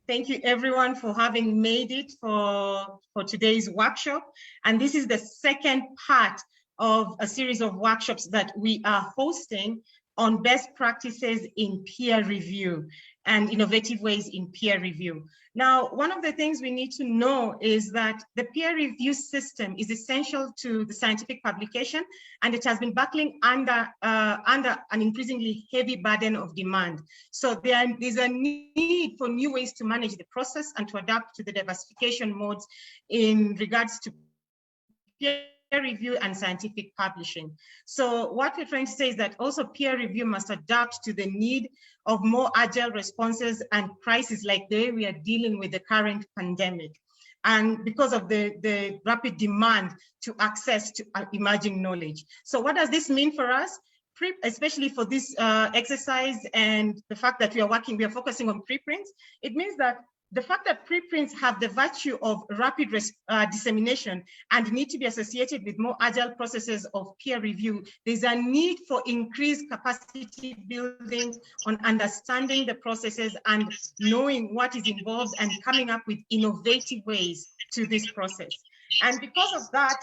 Thank you everyone for having made it for today's workshop. And this is the second part of a series of workshops that we are hosting on best practices in peer review and innovative ways in peer review. Now, one of the things we need to know is that the peer review system is essential to the scientific publication, and it has been buckling under an increasingly heavy burden of demand. So there's a need for new ways to manage the process and to adapt to the diversification modes in regards to peer review and scientific publishing. So what we're trying to say is that also peer review must adapt to the need of more agile responses and crises like the way we are dealing with the current pandemic. And because of the rapid demand to access to emerging knowledge. So what does this mean for us? Especially for this exercise and the fact that we are focusing on preprints, it means that the fact that preprints have the virtue of rapid dissemination and need to be associated with more agile processes of peer review, there's a need for increased capacity building on understanding the processes and knowing what is involved and coming up with innovative ways to this process. And because of that,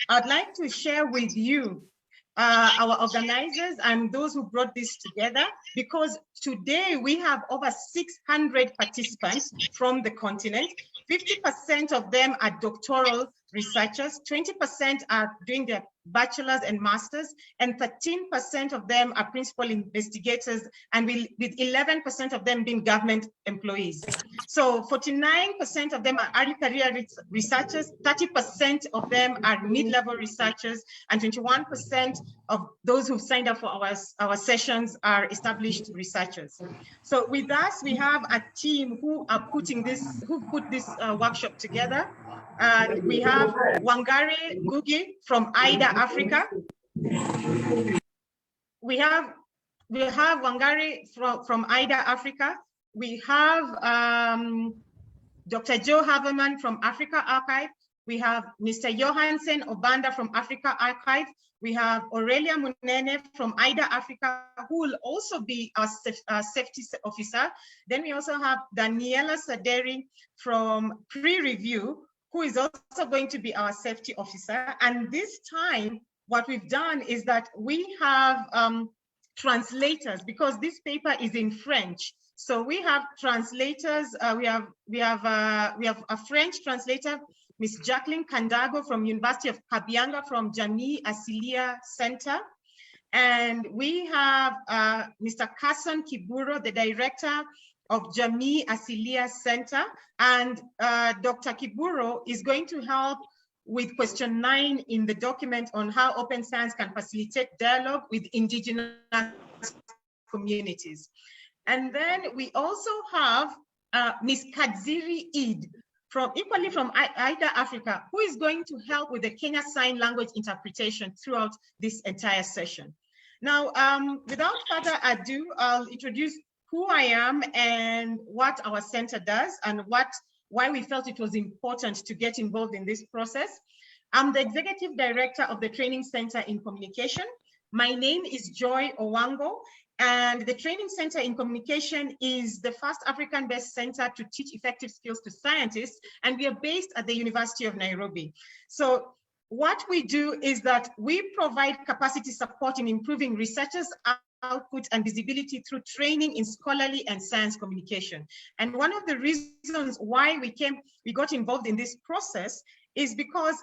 I'd like to share with you our organizers and those who brought this together, because today we have over 600 participants from the continent. 50% of them are doctoral researchers, 20% are doing their bachelor's and master's, and 13% of them are principal investigators, and with 11% of them being government employees. So 49% of them are early career researchers, 30% of them are mid-level researchers, and 21% of those who've signed up for our sessions are established researchers. So with us, we have a team who put this workshop together. We have Wangari Ngugi from Eider Africa. We have Wangari from Eider Africa. We have Dr. Joe Haverman from AfricArXiv. We have Mr. Johansen Obanda from AfricArXiv. We have Aurelia Mullene from Eider Africa, who will also be our safety officer. Then we also have Daniela Saderi from PREreview, who is also going to be our safety officer. And this time, what we've done is that we have translators, because this paper is in French. So we have translators. We have a French translator, Ms. Jacqueline Kandago from University of Kabianga from Jamii Asilia Center. And we have Mr. Carson Kiburo, the director of Jamii Asilia Center. And Dr. Kiburo is going to help with question 9 in the document on how open science can facilitate dialogue with indigenous communities. And then we also have Ms. Kadziri Eid, equally from Eider Africa, who is going to help with the Kenya Sign Language interpretation throughout this entire session. Now, without further ado, I'll introduce who I am and what our center does and why we felt it was important to get involved in this process. I'm the Executive Director of the Training Center in Communication. My name is Joy Owango, and the Training Center in Communication is the first African-based center to teach effective skills to scientists, and we are based at the University of Nairobi. So what we do is that we provide capacity support in improving researchers' output and visibility through training in scholarly and science communication. And one of the reasons why we got involved in this process is because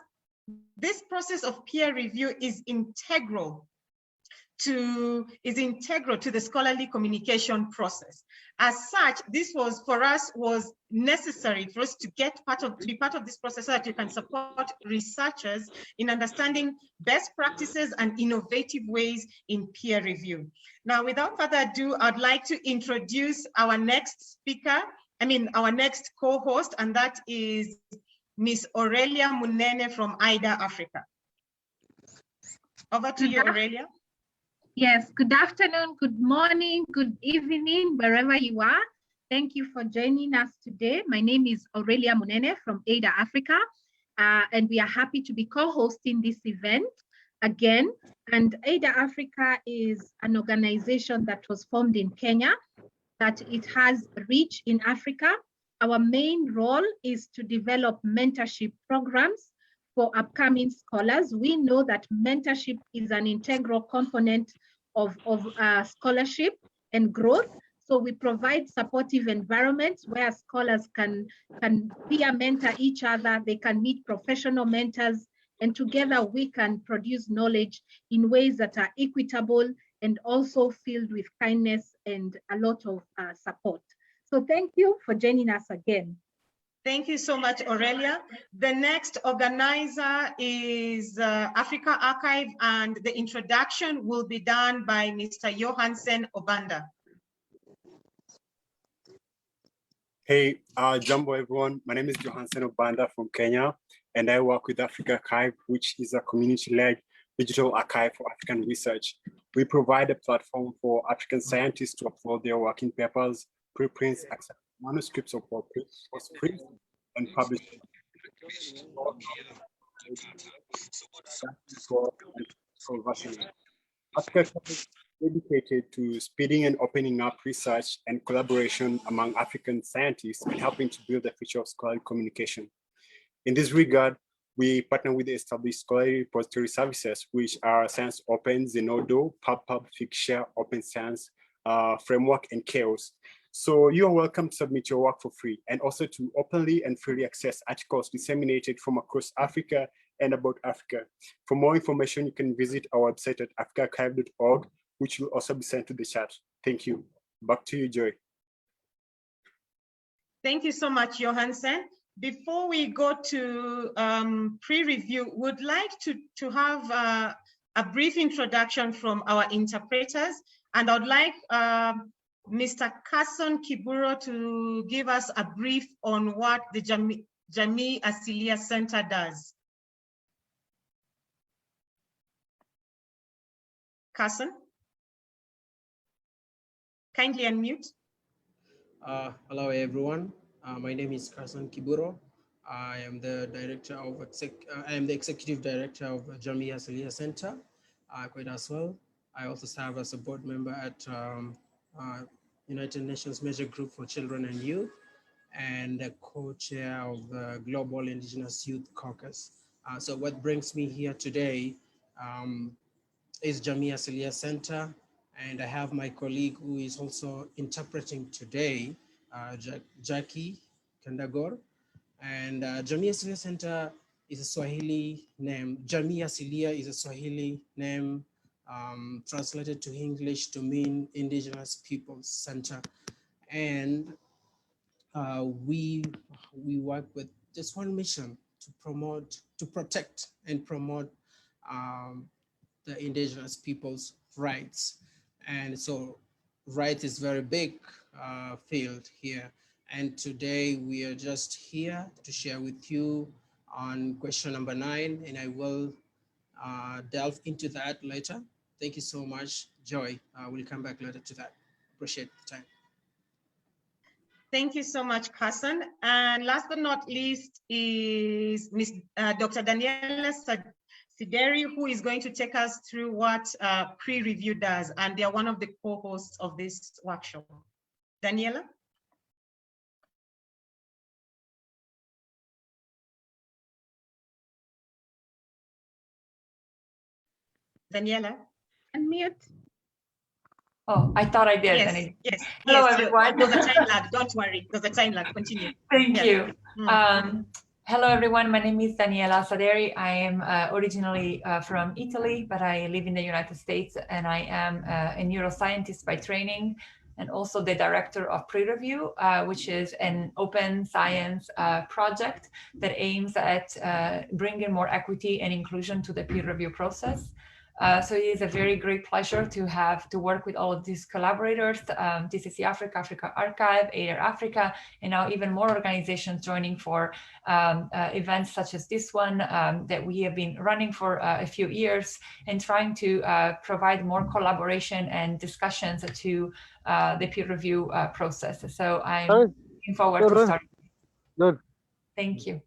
this process of peer review is integral to the scholarly communication process. As such, this was for us necessary for us to be part of this process so that you can support researchers in understanding best practices and innovative ways in peer review. Now, without further ado, I'd like to introduce our next speaker, our next co-host, and that is Ms. Aurelia Mullene from Eider Africa. Over to you, Aurelia. Yes, good afternoon, good morning, good evening, wherever you are. Thank you for joining us today. My name is Aurelia Mullene from Eider Africa, and we are happy to be co-hosting this event again. And Eider Africa is an organization that was formed in Kenya that it has reach in Africa. Our main role is to develop mentorship programs for upcoming scholars. We know that mentorship is an integral component of scholarship and growth. So we provide supportive environments where scholars can peer mentor each other, they can meet professional mentors, and together we can produce knowledge in ways that are equitable and also filled with kindness and a lot of support. So thank you for joining us again. Thank you so much, Aurelia. The next organizer is AfricArXiv, and the introduction will be done by Mr. Johansen Obanda. Hey, Jumbo everyone. My name is Johansen Obanda from Kenya, and I work with AfricArXiv, which is a community-led digital archive for African research. We provide a platform for African scientists to upload their working papers, preprints, accept manuscripts of postprints, and publish. AfricArXiv is dedicated to speeding and opening up research and collaboration among African scientists and helping to build the future of scholarly communication. In this regard, we partner with the established scholarly repository services, which are Science Open, Zenodo, PubPub, Figshare, Open Science, Framework, and Chaos. So you are welcome to submit your work for free and also to openly and freely access articles disseminated from across Africa and about Africa. For more information, you can visit our website at africarchive.org, which will also be sent to the chat. Thank you. Back to you, Joy. Thank you so much, Johansen. Before we go to pre-review, would like to have a brief introduction from our interpreters, and I'd like Mr. Carson Kiburo to give us a brief on what the Jamii Asilia Center does. Carson, kindly unmute. Hello, everyone. My name is Carson Kiburo. I am the director of executive director of Jamii Asilia Center, quite as well. I also serve as a board member at United Nations Major Group for Children and Youth, and the co-chair of the Global Indigenous Youth Caucus. So what brings me here today is Jamii Asilia Center, and I have my colleague who is also interpreting today, Jackie Kandagor. And Jamii Asilia Center is a Swahili name. Jamii Asilia is a Swahili name translated to English to mean Indigenous Peoples Center. And we work with just one mission: to protect and promote the Indigenous people's rights. And so rights is very big field here. And today we are just here to share with you on question number 9, and I will delve into that later. Thank you so much, Joy. We'll come back later to that. Appreciate the time. Thank you so much, Carson. And last but not least is Dr. Daniela Sideri, who is going to take us through what pre-review does. And they are one of the co-hosts of this workshop. Daniela? Daniela? Unmute. Oh, I thought I did. Yes, yes. Hello, yes, everyone. There's a time lag. Don't worry. There's a time lag. Continue. Thank yes. you. Hello, everyone. My name is Daniela Saderi. I am originally from Italy, but I live in the United States, and I am a neuroscientist by training, and also the director of PREreview, which is an open science project that aims at bringing more equity and inclusion to the peer review process. So it is a very great pleasure to work with all of these collaborators, TCC Africa, AfricArXiv, Eider Africa, and now even more organizations joining for events such as this one that we have been running for a few years, and trying to provide more collaboration and discussions to the peer review process. So I'm looking forward to starting. Thank you.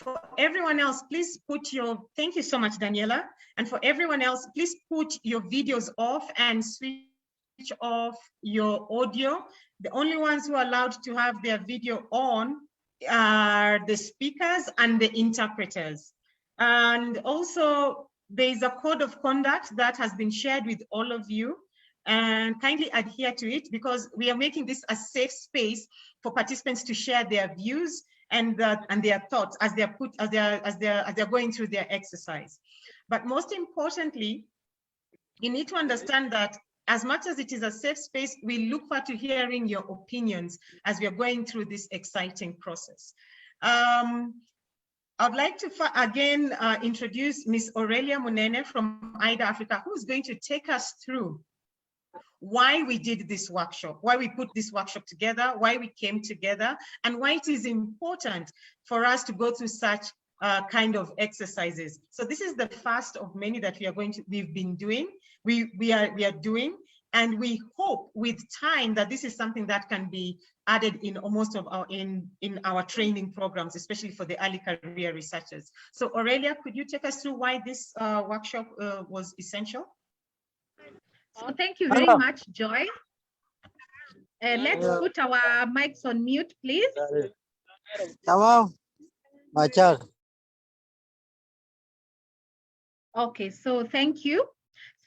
For everyone else, please put your, thank you so much, Daniela. And for everyone else, please put your videos off and switch off your audio. The only ones who are allowed to have their video on are the speakers and the interpreters. And also, there is a code of conduct that has been shared with all of you, and kindly adhere to it, because we are making this a safe space for participants to share their views and their thoughts as they're going through their exercise. But most importantly, you need to understand that as much as it is a safe space, we look forward to hearing your opinions as we are going through this exciting process. I'd like to again introduce Ms. Aurelia Mullene from Eider Africa, who is going to take us through why we did this workshop, why we put this workshop together, why we came together, and why it is important for us to go through such kind of exercises. So this is the first of many that we've been doing, we are doing, and we hope with time that this is something that can be added in most of our in our training programs, especially for the early career researchers. So Aurelia, could you take us through why this workshop was essential? Oh, thank you very much, Joy. Let's put our mics on mute, please. Okay, so thank you.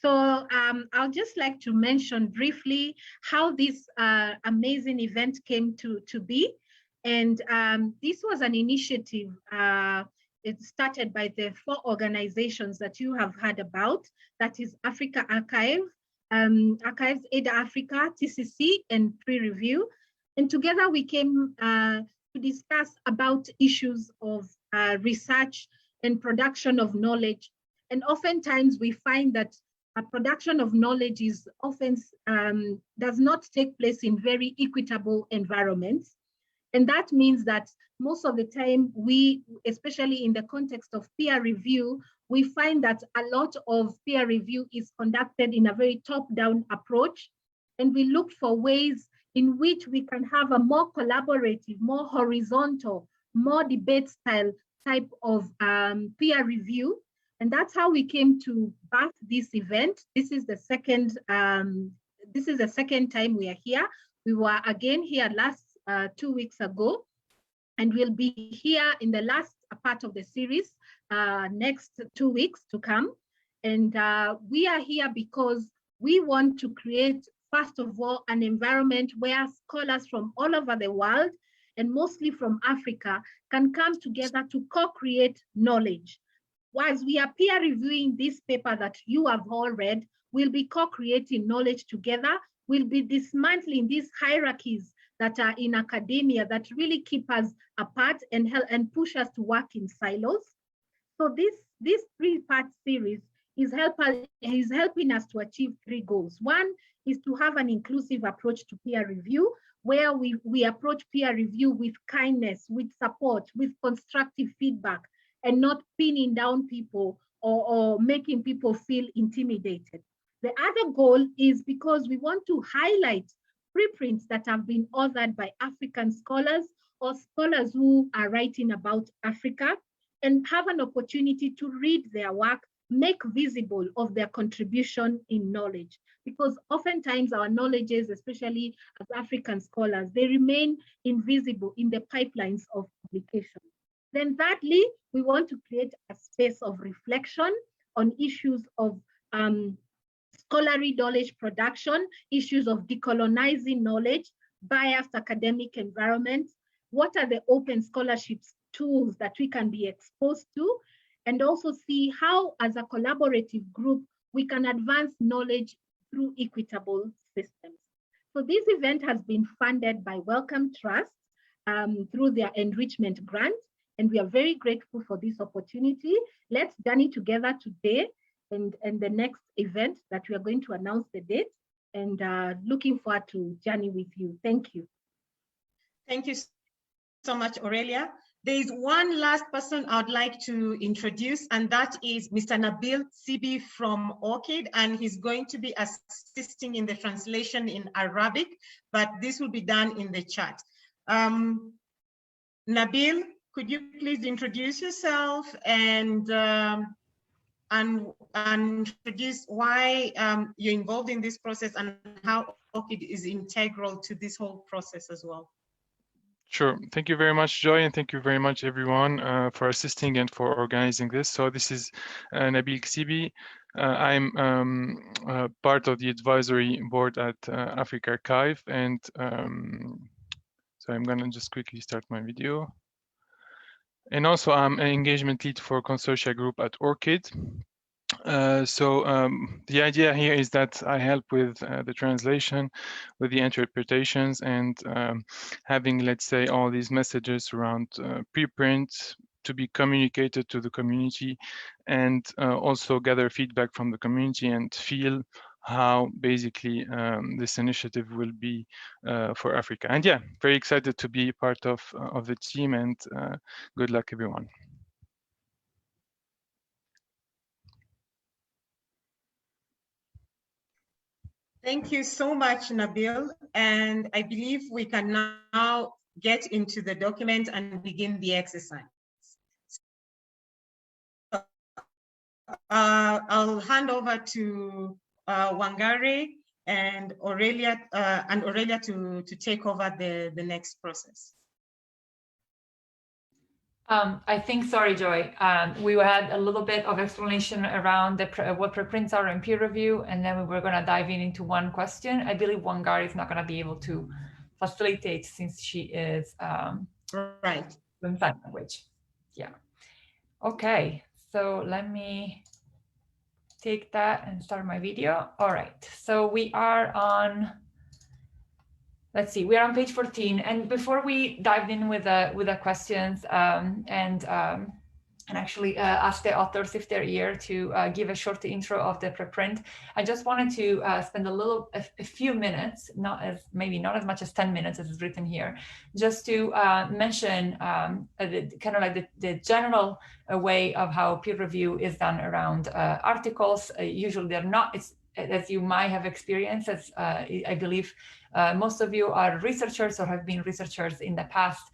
So I'll just like to mention briefly how this amazing event came to be. And this was an initiative, it started by the 4 organizations that you have heard about, that is AfricArXiv, Archives, Eider Africa, TCC, and PREreview. And together we came to discuss about issues of research and production of knowledge. And oftentimes we find that a production of knowledge is often does not take place in very equitable environments. And that means that most of the time we, especially in the context of peer review, we find that a lot of peer review is conducted in a very top-down approach. And we look for ways in which we can have a more collaborative, more horizontal, more debate style type of peer review. And that's how we came to birth this event. This is the second time we are here. We were again here last 2 weeks ago, and we'll be here in the last part of the series next 2 weeks to come. And we are here because we want to create, first of all, an environment where scholars from all over the world, and mostly from Africa, can come together to co-create knowledge. Whilst we are peer reviewing this paper that you have all read, we'll be co-creating knowledge together. We'll be dismantling these hierarchies that are in academia that really keep us apart and help and push us to work in silos. So this 3-part series is helping us to achieve 3 goals. One is to have an inclusive approach to peer review, where we approach peer review with kindness, with support, with constructive feedback, and not pinning down people or making people feel intimidated. The other goal is because we want to highlight preprints that have been authored by African scholars or scholars who are writing about Africa, and have an opportunity to read their work, make visible of their contribution in knowledge. Because oftentimes our knowledges, especially as African scholars, they remain invisible in the pipelines of publication. Then thirdly, we want to create a space of reflection on issues of scholarly knowledge production, issues of decolonizing knowledge, biased academic environments, what are the open scholarships tools that we can be exposed to, and also see how, as a collaborative group, we can advance knowledge through equitable systems. So this event has been funded by Wellcome Trust through their enrichment grant, and we are very grateful for this opportunity. Let's journey together today and the next event that we are going to announce the date, and looking forward to journey with you. Thank you. Thank you so much, Aurelia. There is one last person I'd like to introduce, and that is Mr. Nabil Sibi from ORCID, and he's going to be assisting in the translation in Arabic, but this will be done in the chat. Nabil, could you please introduce yourself and introduce why you're involved in this process and how ORCID is integral to this whole process as well? Sure. Thank you very much, Joy, and thank you very much, everyone, for assisting and for organizing this. So this is Nabil Sibi. I'm part of the advisory board at AfricArXiv, and so I'm going to just quickly start my video. And also, I'm an engagement lead for consortia group at ORCID. The idea here is that I help with the translation, with the interpretations, and having, let's say, all these messages around preprint to be communicated to the community, and also gather feedback from the community and feel how basically this initiative will be for Africa. And yeah, very excited to be part of the team, and good luck, everyone. Thank you so much, Nabil. And I believe we can now get into the document and begin the exercise. I'll hand over to Wangari and Aurelia to take over the next process. I think, sorry, Joy, we had a little bit of explanation around what preprints are in peer review, and then we were going to dive into one question. I believe Wangari is not going to be able to facilitate since she is right in sign language. Yeah. Okay, so let me take that and start my video. All right, so we are on. Let's see, we're on page 14, and before we dived in with the questions and actually ask the authors if they're here to give a short intro of the preprint, I just wanted to spend a few minutes, maybe not as much as 10 minutes as is written here, just to mention kind of like the general way of how peer review is done around articles. Usually they're not, as you might have experienced, as I believe most of you are researchers or have been researchers in the past.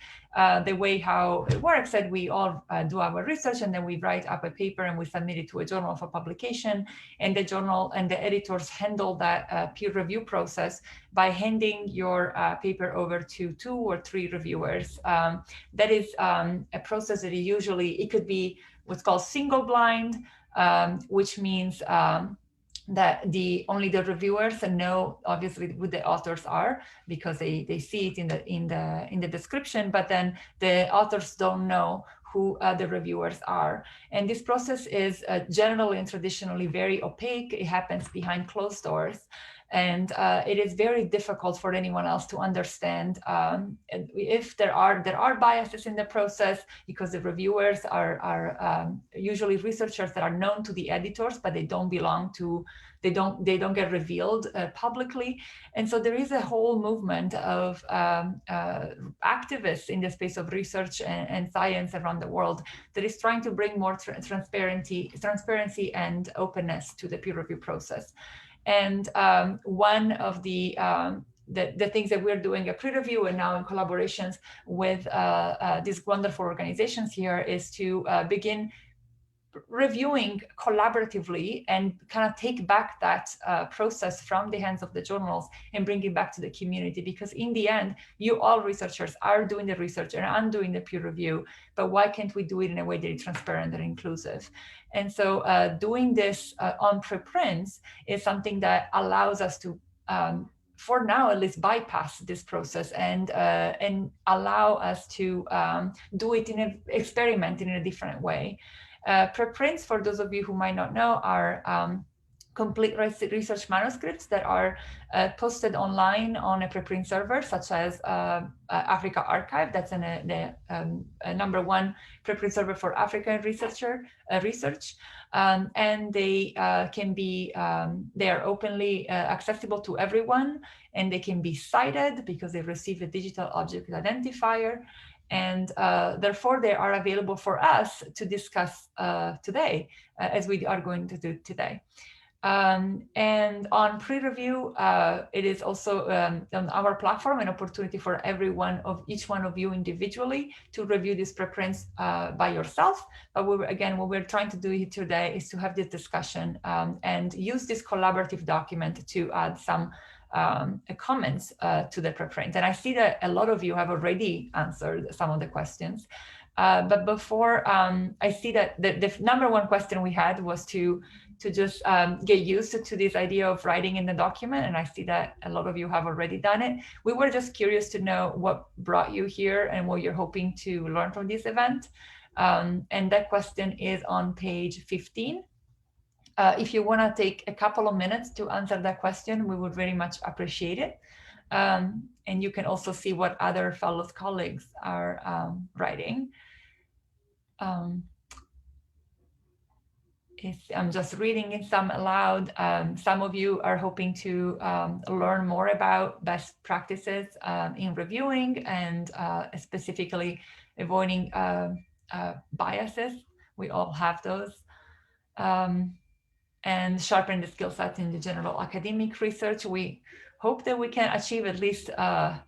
The way how it works that we all do our research, and then we write up a paper and we submit it to a journal for publication, and the journal and the editors handle that peer review process by handing your paper over to 2 or 3 reviewers. That is a process that it could be what's called single blind, which means that only the reviewers know obviously who the authors are because they see it in the description, but then the authors don't know who the reviewers are. And this process is generally and traditionally very opaque. It happens behind closed doors. And it is very difficult for anyone else to understand if there are biases in the process, because the reviewers are usually researchers that are known to the editors, but they don't belong to, they don't get revealed publicly. And so there is a whole movement of activists in the space of research and science around the world that is trying to bring more transparency and openness to the peer review process. And one of the things that we're doing at PREreview and now in collaborations with these wonderful organizations here is to begin reviewing collaboratively and kind of take back that process from the hands of the journals and bring it back to the community, because in the end, you all researchers are doing the research and I'm doing the peer review, but why can't we do it in a way that is transparent and inclusive? And so doing this on preprints is something that allows us to for now at least bypass this process and allow us to do it in an experiment in a different way. Preprints, for those of you who might not know, are complete research manuscripts that are posted online on a preprint server, such as AfricArXiv. That's the #1 preprint server for African research. And they can be, they are openly accessible to everyone, and they can be cited because they receive a digital object identifier. And therefore, they are available for us to discuss today, as we are going to do today. And on pre-review, it is also on our platform an opportunity for each one of you individually to review these preprints by yourself. But what we're trying to do here today is to have this discussion and use this collaborative document to add some comments to the preprint. And I see that a lot of you have already answered some of the questions. But before, I see that the number one question we had was to just get used to this idea of writing in the document. And I see that a lot of you have already done it. We were just curious to know what brought you here and what you're hoping to learn from this event. And that question is on page 15. If you want to take a couple of minutes to answer that question, we would very much appreciate it. And you can also see what other fellow colleagues are writing. I'm just reading in some aloud. Some of you are hoping to learn more about best practices in reviewing and specifically avoiding biases. We all have those. And sharpen the skill set in the general academic research. We hope that we can achieve at least a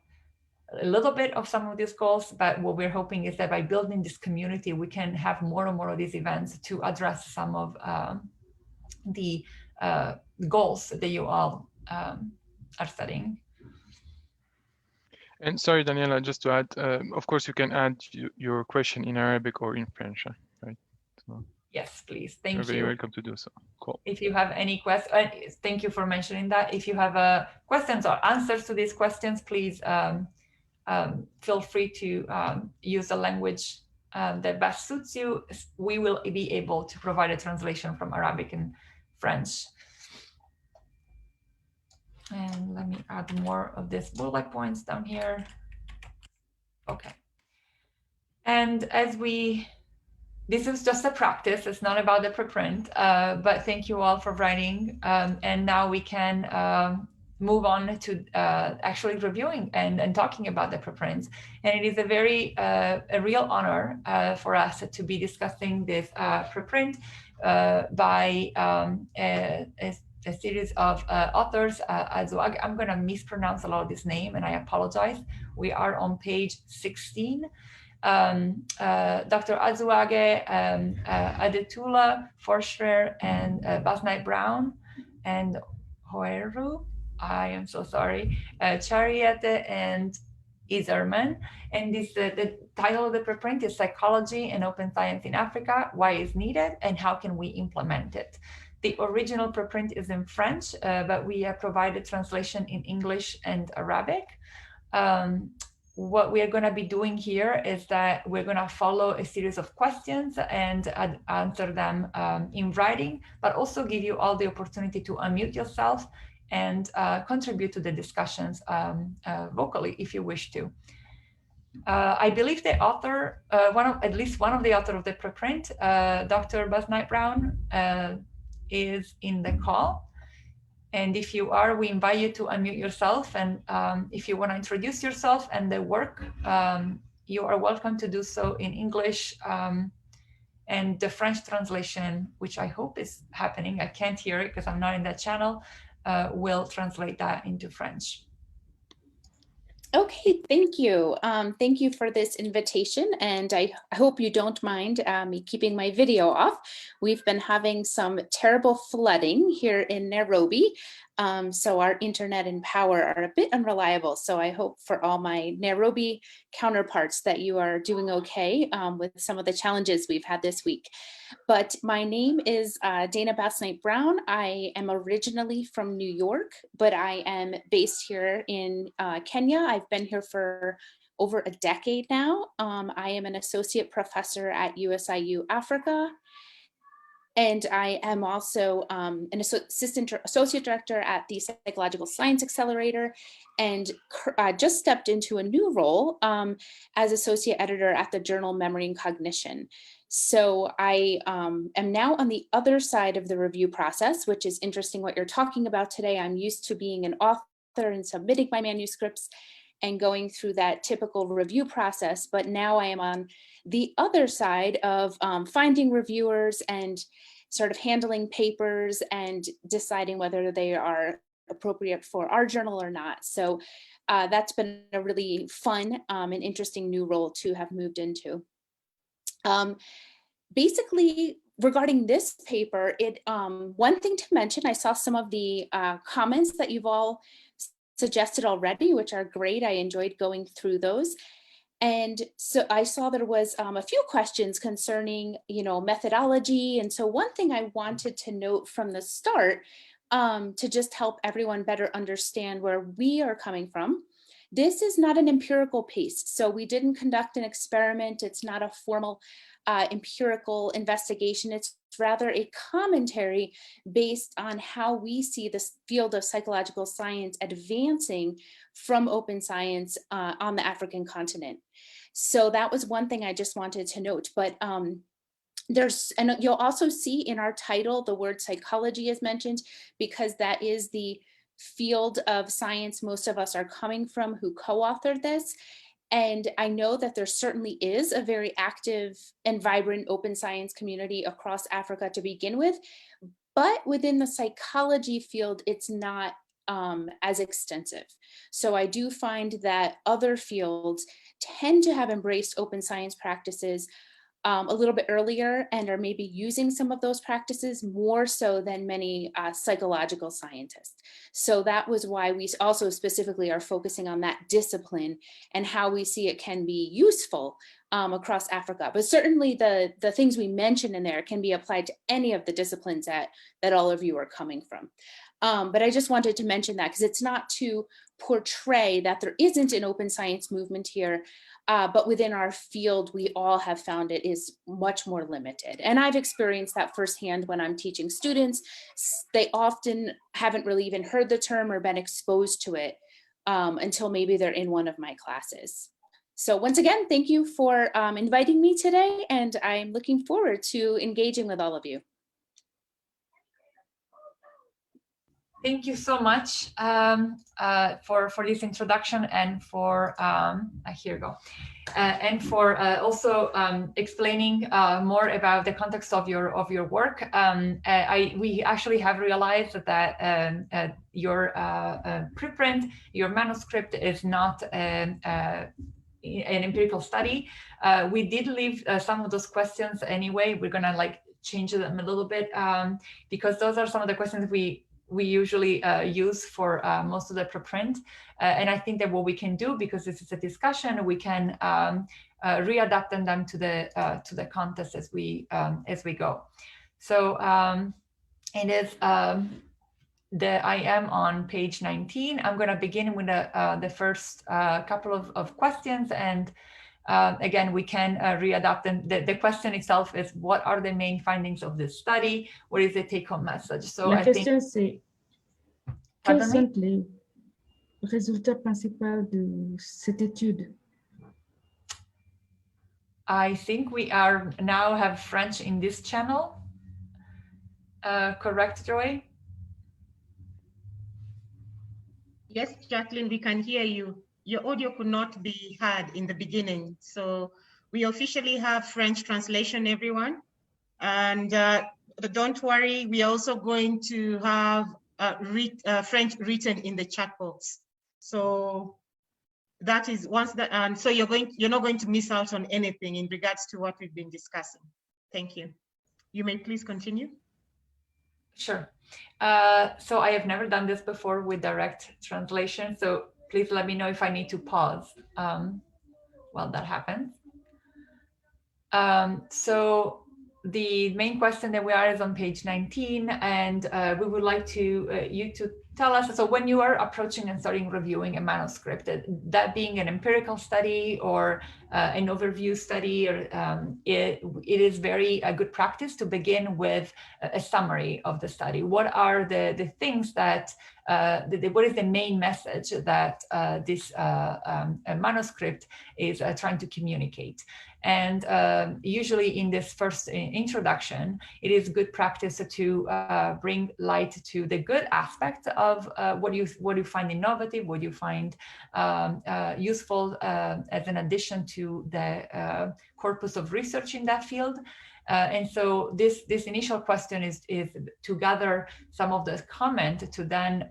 little bit of some of these goals, but what we're hoping is that by building this community, we can have more and more of these events to address some of the goals that you all are studying. And sorry, Daniela, just to add, of course, you can add your question in Arabic or in French, right? So, yes, please. Thank you. You're very welcome to do so. Cool. If you have any questions, thank you for mentioning that. If you have questions or answers to these questions, please feel free to use the language that best suits you. We will be able to provide a translation from Arabic and French. And let me add more of these bullet points down here. Okay. And as this is just a practice, it's not about the preprint, but thank you all for writing. And now we can move on to actually reviewing and talking about the preprints. And it is a real honor for us to be discussing this preprint by a series of authors. I'm going to mispronounce a lot of this name, and I apologize. We are on page 16. Dr. Azuage, Adetula, Forster, and Basnight Brown, and Hoeru, I am so sorry, Chariete and Iserman. And the title of the preprint is Psychology and Open Science in Africa, Why is Needed and How Can We Implement It? The original preprint is in French, but we have provided translation in English and Arabic. What we are going to be doing here is that we're going to follow a series of questions and answer them in writing, but also give you all the opportunity to unmute yourself and contribute to the discussions vocally if you wish to. I believe the author, at least one of the authors of the preprint, Dr. Basnight Brown, is in the call. And if you are, we invite you to unmute yourself. And if you want to introduce yourself and the work, you are welcome to do so in English. And the French translation, which I hope is happening, I can't hear it because I'm not in that channel, will translate that into French. Okay, thank you. Thank you for this invitation, and I hope you don't mind me keeping my video off. We've been having some terrible flooding here in Nairobi, so our internet and power are a bit unreliable. So I hope for all my Nairobi counterparts that you are doing okay with some of the challenges we've had this week. But my name is Dana Basnight Brown. I am originally from New York, but I am based here in Kenya. I've been here for over a decade now. I am an associate professor at USIU Africa. And I am also an associate director at the Psychological Science Accelerator, and just stepped into a new role as associate editor at the journal Memory and Cognition. So I am now on the other side of the review process, which is interesting what you're talking about today. I'm used to being an author and submitting my manuscripts and going through that typical review process, but now I am on the other side of finding reviewers and sort of handling papers and deciding whether they are appropriate for our journal or not. So that's been a really fun and interesting new role to have moved into. Basically, regarding this paper, one thing to mention, I saw some of the comments that you've all suggested already, which are great. I enjoyed going through those. And so I saw there was a few questions concerning, methodology. And so one thing I wanted to note from the start, to just help everyone better understand where we are coming from. This is not an empirical piece. So we didn't conduct an experiment. It's not a formal empirical investigation. It's rather a commentary based on how we see this field of psychological science advancing from open science on the African continent. So that was one thing I just wanted to note. But and you'll also see in our title, the word psychology is mentioned, because that is the field of science most of us are coming from who co-authored this. And I know that there certainly is a very active and vibrant open science community across Africa to begin with, but within the psychology field, it's not as extensive. So I do find that other fields tend to have embraced open science practices a little bit earlier and are maybe using some of those practices more so than many psychological scientists. So that was why we also specifically are focusing on that discipline and how we see it can be useful across Africa. But certainly the things we mentioned in there can be applied to any of the disciplines that all of you are coming from. But I just wanted to mention that because it's not to portray that there isn't an open science movement here, but within our field, we all have found it is much more limited. And I've experienced that firsthand when I'm teaching students. They often haven't really even heard the term or been exposed to it until maybe they're in one of my classes. So once again, thank you for inviting me today, and I'm looking forward to engaging with all of you. Thank you so much for this introduction and for here you go, and for also explaining more about the context of your work. We actually have realized that your preprint, your manuscript, is not an empirical study. We did leave some of those questions anyway. We're gonna change them a little bit because those are some of the questions we usually use for most of the preprint. And I think that what we can do, because this is a discussion, we can readapt them to the context as we go. So it is I am on page 19. I'm going to begin with the first couple of questions, and again, we can readapt them. The question itself is, what are the main findings of this study? What is the take-home message? So La question, c'est quels sont les résultats principaux de cette étude? I think we now have French in this channel. Correct, Joy? Yes, Jacqueline, we can hear you. Your audio could not be heard in the beginning. So we officially have French translation, everyone. And don't worry, we are also going to have French written in the chat box. So that is once that, and so you're not going to miss out on anything in regards to what we've been discussing. Thank you. You may please continue. Sure. So I have never done this before with direct translation. So please let me know if I need to pause while that happens. So the main question that we are is on page 19, and we would like to you to tell us, so when you are approaching and starting reviewing a manuscript, that being an empirical study or an overview study, or it is very a good practice to begin with a summary of the study. What are the things that, what is the main message that this manuscript is trying to communicate? And usually in this first introduction, it is good practice to bring light to the good aspect of what you find innovative, what you find useful as an addition to the corpus of research in that field. And so this initial question is to gather some of the comment to then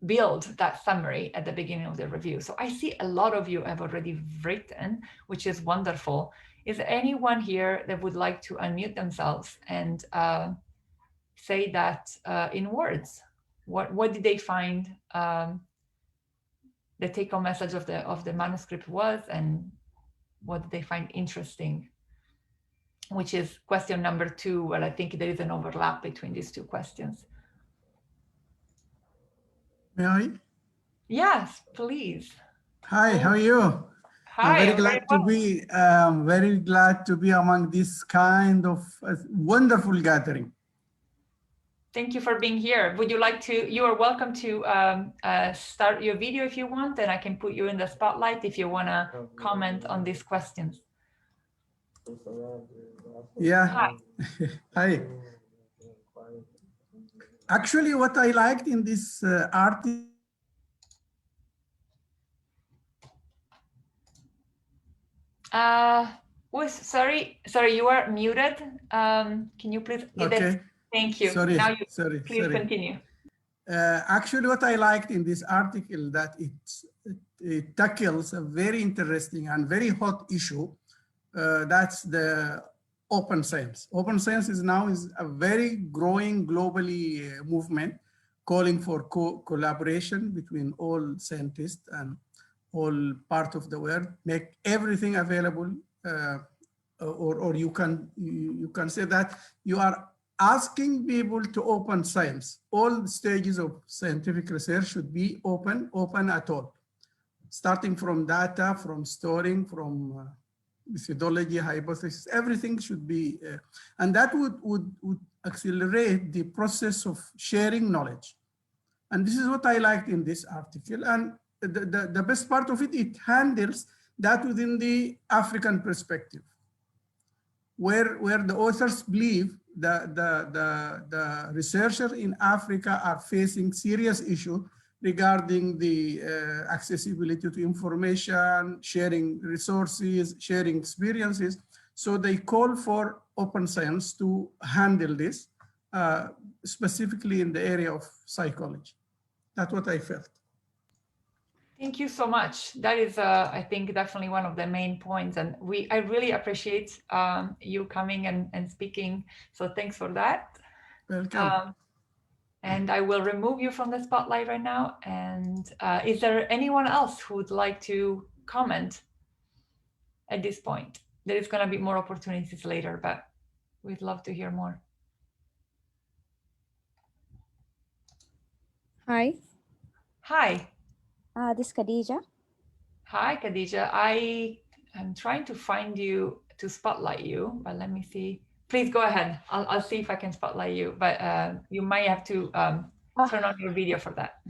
build that summary at the beginning of the review. So I see a lot of you have already written, which is wonderful. Is there anyone here that would like to unmute themselves and say that in words? What did they find the take-home message of the manuscript was, and what did they find interesting? Which is question number 2, where I think there is an overlap between these two questions. May I? Yes, please. Hi, how are you? Hi, I'm very glad to be among this kind of wonderful gathering. Thank you for being here. Would you like to, you are welcome to start your video if you want, and I can put you in the spotlight if you want to comment on these questions. Yeah. Hi. Hi. Actually, what I liked in this article. Sorry, you are muted. Can you please? Okay. Thank you. Sorry. Now you sorry. continue. Actually, what I liked in this article that it tackles a very interesting and very hot issue. That's the open science. Open science is a very growing globally movement calling for collaboration between all scientists and all part of the world, make everything available, or you can say that you are asking people to open science. All stages of scientific research should be open at all, starting from data, from storing, from methodology, hypothesis, everything should be, and that would accelerate the process of sharing knowledge. And this is what I liked in this article. And the best part of it, it handles that within the African perspective, where the authors believe the researchers in Africa are facing serious issues regarding the accessibility to information, sharing resources, sharing experiences. So they call for open science to handle this, specifically in the area of psychology. That's what I felt. Thank you so much. That is, I think, definitely one of the main points. And I really appreciate you coming and speaking. So thanks for that. Welcome. And I will remove you from the spotlight right now. And is there anyone else who would like to comment at this point? There is going to be more opportunities later, but we'd love to hear more. Hi. Hi. This is Khadija. Hi, Khadija. I am trying to find you to spotlight you, but let me see. Please go ahead. I'll see if I can spotlight you, but you might have to turn on your video for that.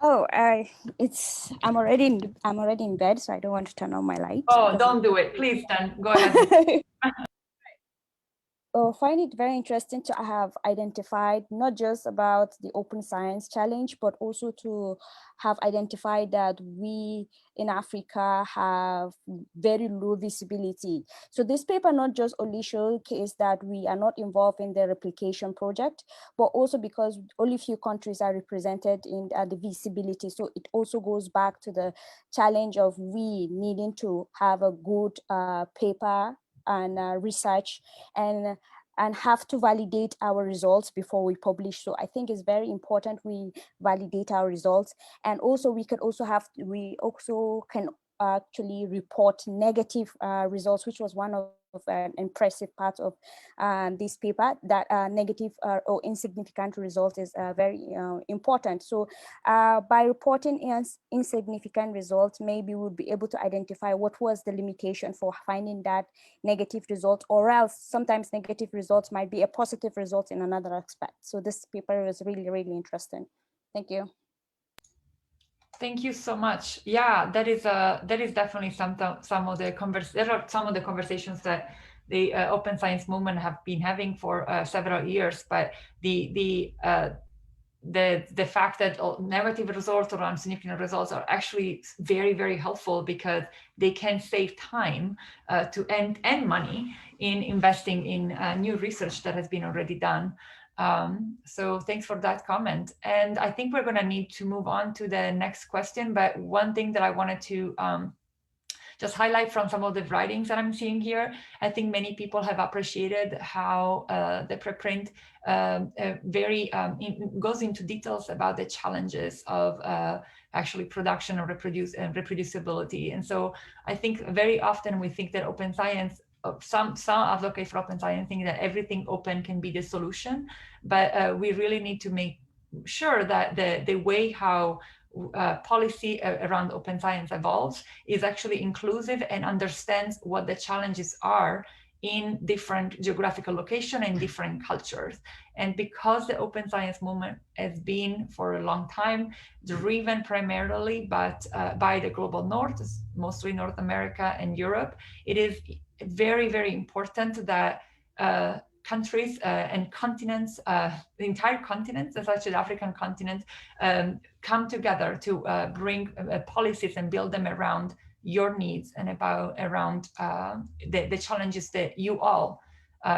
Oh, I'm already in bed, so I don't want to turn on my light. Oh, don't do it, please. Then go ahead. Find it very interesting to have identified not just about the open science challenge, but also to have identified that we in Africa have very low visibility. So this paper not just only showcase that we are not involved in the replication project, but also because only few countries are represented in the visibility. So it also goes back to the challenge of we needing to have a good paper and research and have to validate our results before we publish. So I think it's very important we validate our results. And also we can actually report negative results, which was one of an impressive part of this paper, that negative or insignificant result is very important. So by reporting insignificant results, maybe we'll be able to identify what was the limitation for finding that negative result, or else sometimes negative results might be a positive result in another aspect. So this paper was really, really interesting. Thank you. Thank you so much. Yeah, that is definitely some of the conversations that the open science movement have been having for several years. But the the fact that negative results or insignificant results are actually very, very helpful, because they can save time and money in investing in new research that has been already done. So thanks for that comment. And I think we're going to need to move on to the next question. But one thing that I wanted to just highlight from some of the writings that I'm seeing here, I think many people have appreciated how the preprint goes into details about the challenges of actually production or reproducibility. And so I think very often we think that open science, some advocates for open science think that everything open can be the solution, but we really need to make sure that the way how policy around open science evolves is actually inclusive and understands what the challenges are in different geographical locations and different cultures. And because the open science movement has been for a long time driven primarily by the global north, mostly North America and Europe, it is very, very important that countries and continents, the entire continents, such as African continent, come together to bring policies and build them around your needs and around the challenges that you all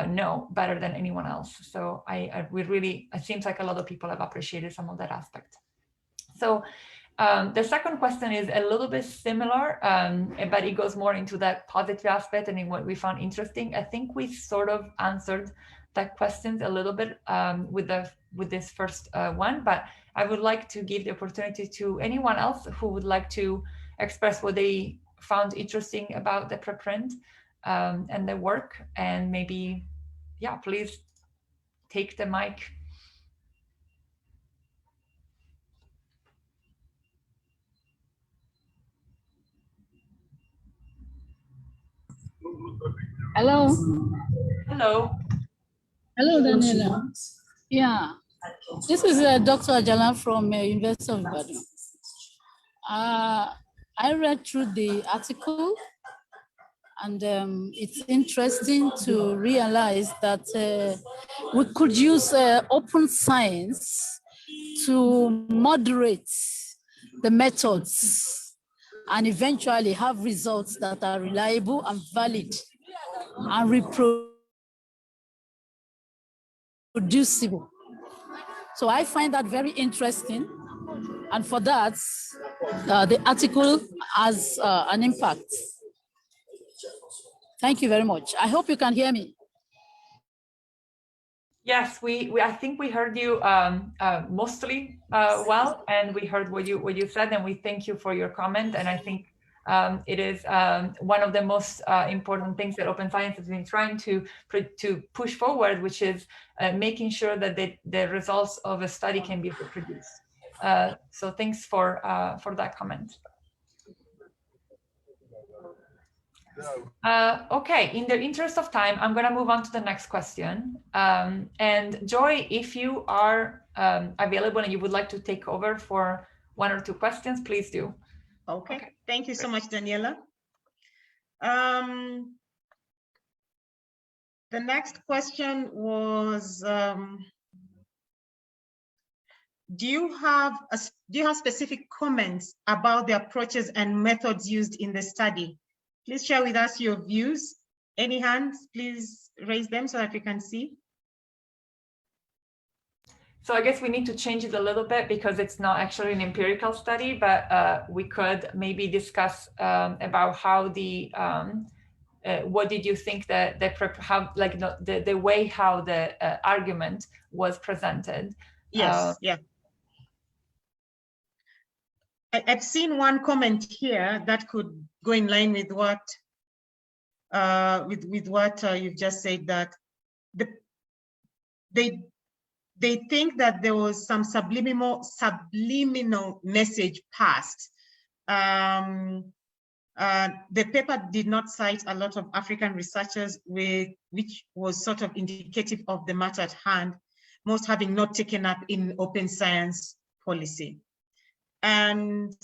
know better than anyone else. So it seems like a lot of people have appreciated some of that aspect. So the second question is a little bit similar, but it goes more into that positive aspect and in what we found interesting. I think we sort of answered that questions a little bit with this first one, but I would like to give the opportunity to anyone else who would like to express what they found interesting about the preprint and the work, and maybe, yeah, please take the mic. Hello. Hello. Hello, Daniela. Yeah, this is Dr. Ajala from University of Ibadan. I read through the article, and it's interesting to realize that we could use open science to moderate the methods and eventually have results that are reliable and valid and reproducible. So I find that very interesting. And for that, the article has an impact. Thank you very much. I hope you can hear me. Yes, I think we heard you mostly well, and we heard what you said, and we thank you for your comment. And I think it is one of the most important things that open science has been trying to push forward, which is making sure that the results of a study can be reproduced. So thanks for that comment. Okay, in the interest of time, I'm going to move on to the next question. And Joy, if you are available and you would like to take over for one or two questions, please do. Okay. Thank you so much, Daniela. The next question was, do you have specific comments about the approaches and methods used in the study? Please share with us your views. Any hands, please raise them so that we can see. So I guess we need to change it a little bit because it's not actually an empirical study, but we could maybe discuss about how what did you think the way how the argument was presented? Yes, yeah. I've seen one comment here that could go in line with what you've just said, that they think that there was some subliminal message passed. The paper did not cite a lot of African researchers, which was sort of indicative of the matter at hand, most having not taken up in open science policy. And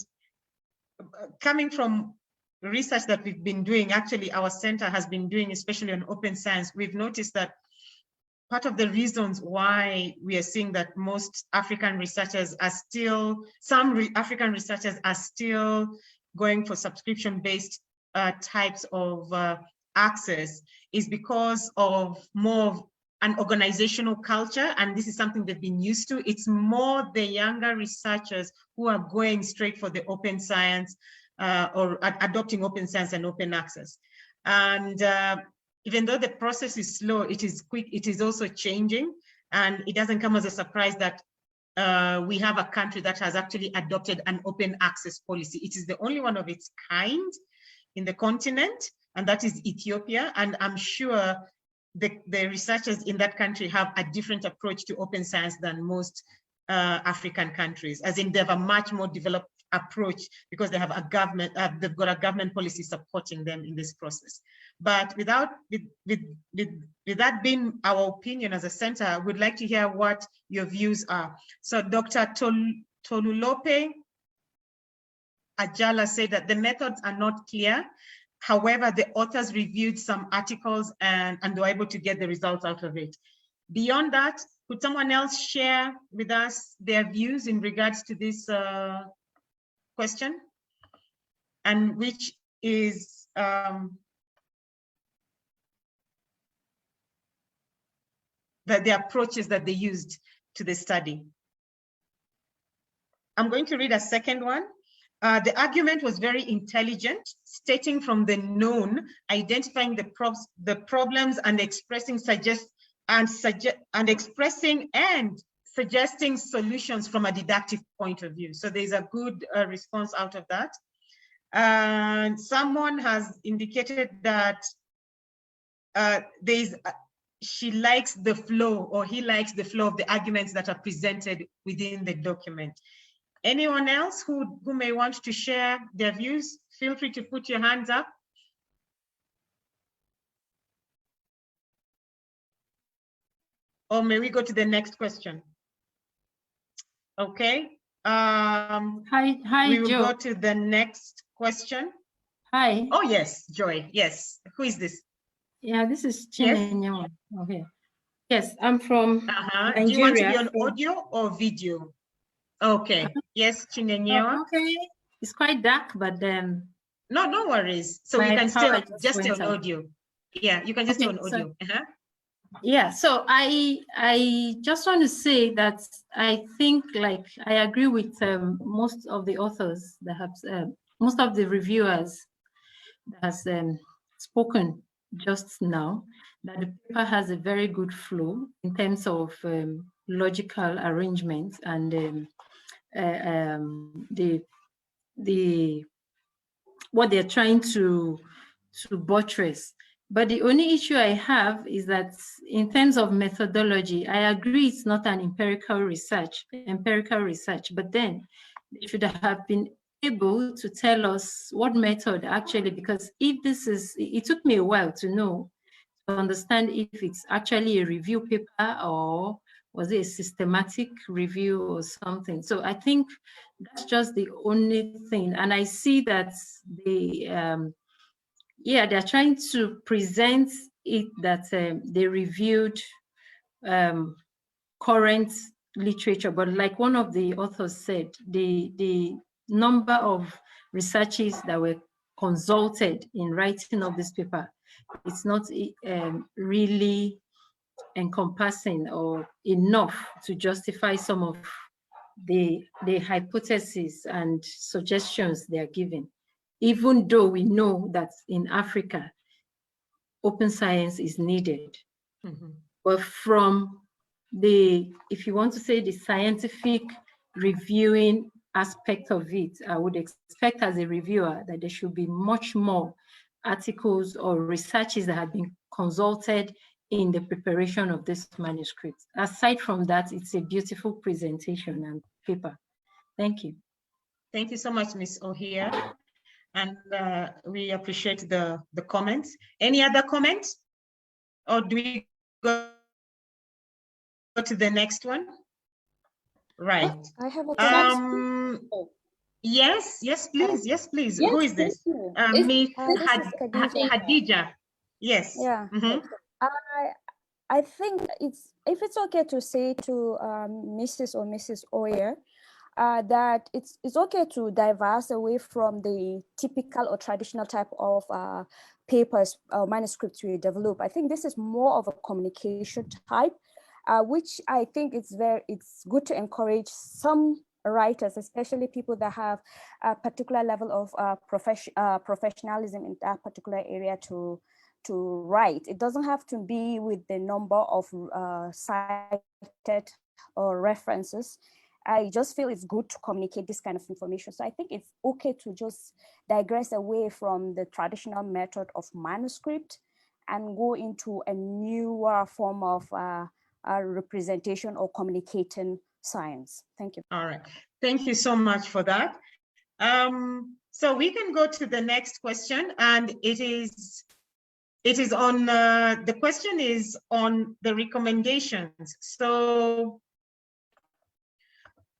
coming from research that we've been doing, actually our center has been doing, especially on open science, we've noticed that part of the reasons why we are seeing that most African researchers are still, African researchers are still going for subscription-based types of access is because of more of an organizational culture, and this is something they've been used to. It's more the younger researchers who are going straight for the open science or adopting open science and open access. And even though the process is slow, it is quick, it is also changing, and it doesn't come as a surprise that we have a country that has actually adopted an open access policy. It is the only one of its kind in the continent, and that is Ethiopia. And I'm sure the researchers in that country have a different approach to open science than most African countries, as in they have a much more developed approach because they have a government, they've got a government policy supporting them in this process. But with that being our opinion as a center, we'd like to hear what your views are. So Dr. Tolulope Ajala said that the methods are not clear. However, the authors reviewed some articles and they were able to get the results out of it. Beyond that, could someone else share with us their views in regards to this question? And which is the approaches that they used to the study. I'm going to read a second one. The argument was very intelligent, stating from the known, identifying the problems and expressing suggesting solutions from a didactic point of view. So there's a good response out of that. And someone has indicated that she likes the flow, or he likes the flow of the arguments that are presented within the document. Anyone else who may want to share their views, feel free to put your hands up. Or may we go to the next question? Okay. Hi, we will Joe. go to the next question. Hi. Oh, yes, Joy. Yes. Who is this? Yeah, this is Yes. Chinenyewa. Okay. Yes, I'm from Nigeria. Do you want to be on audio or video? Okay. Yes, Chinenyewa. Oh, okay. It's quite dark, but then. No, no worries. So you can stay just on audio. Yeah, you can just stay on audio. Yeah, so I just want to say that I think, like, I agree with most of the authors that have, most of the reviewers that has spoken just now, that the paper has a very good flow in terms of logical arrangement and what they're trying to buttress. But the only issue I have is that in terms of methodology, I agree it's not an empirical research, but then they should have been able to tell us what method actually, because if this is, it took me a while to understand if it's actually a review paper or was it a systematic review or something. So I think that's just the only thing. And I see that they're trying to present it that they reviewed current literature, but like one of the authors said, the number of researchers that were consulted in writing of this paper, it's not really encompassing or enough to justify some of the hypotheses and suggestions they are giving. Even though we know that in Africa, open science is needed. Mm-hmm. But from the, if you want to say the scientific reviewing aspect of it, I would expect as a reviewer that there should be much more articles or researches that have been consulted in the preparation of this manuscript. Aside from that, it's a beautiful presentation and paper. Thank you. Thank you so much, Ms. Ohia. And we appreciate the comments. Any other comments? Or do we go to the next one? Right. I have a question. Yes, please. Yes, please. Yes, who is this? Ms. Khadija. Yes. Yeah. Mm-hmm. I think if it's okay to say to Mrs. or Mrs. Oyer, that it's okay to diverse away from the typical or traditional type of papers or manuscripts we develop. I think this is more of a communication type, which I think it's good to encourage some writers, especially people that have a particular level of professionalism in that particular area to write. It doesn't have to be with the number of cited or references. I just feel it's good to communicate this kind of information. So I think it's okay to just digress away from the traditional method of manuscript and go into a newer form of representation or communicating science. Thank you. All right. Thank you so much for that. So we can go to the next question, and it is on, the question is on the recommendations. So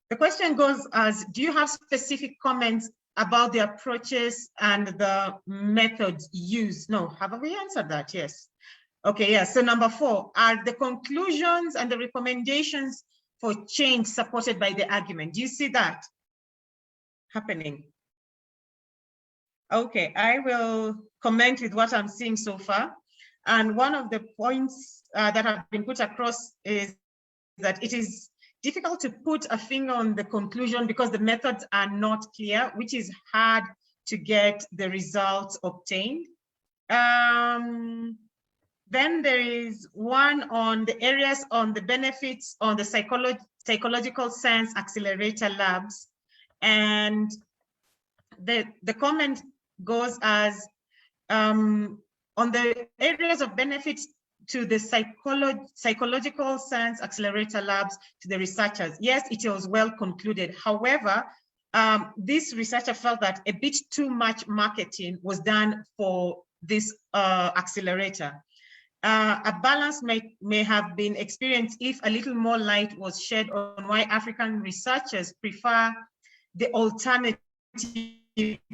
the question goes as, do you have specific comments about the approaches and the methods used? No, haven't we answered that? Yes. Okay, yeah. So number 4, are the conclusions and the recommendations for change supported by the argument? Do you see that happening? Okay, I will comment with what I'm seeing so far. And one of the points that have been put across is that it is difficult to put a finger on the conclusion because the methods are not clear, which is hard to get the results obtained. Then there is one on the areas on the benefits on the psychological science accelerator labs. And the comment goes as, on the areas of benefits to the psychological science accelerator labs, to the researchers. Yes, it was well concluded. However, this researcher felt that a bit too much marketing was done for this accelerator. A balance may have been experienced if a little more light was shed on why African researchers prefer the alternative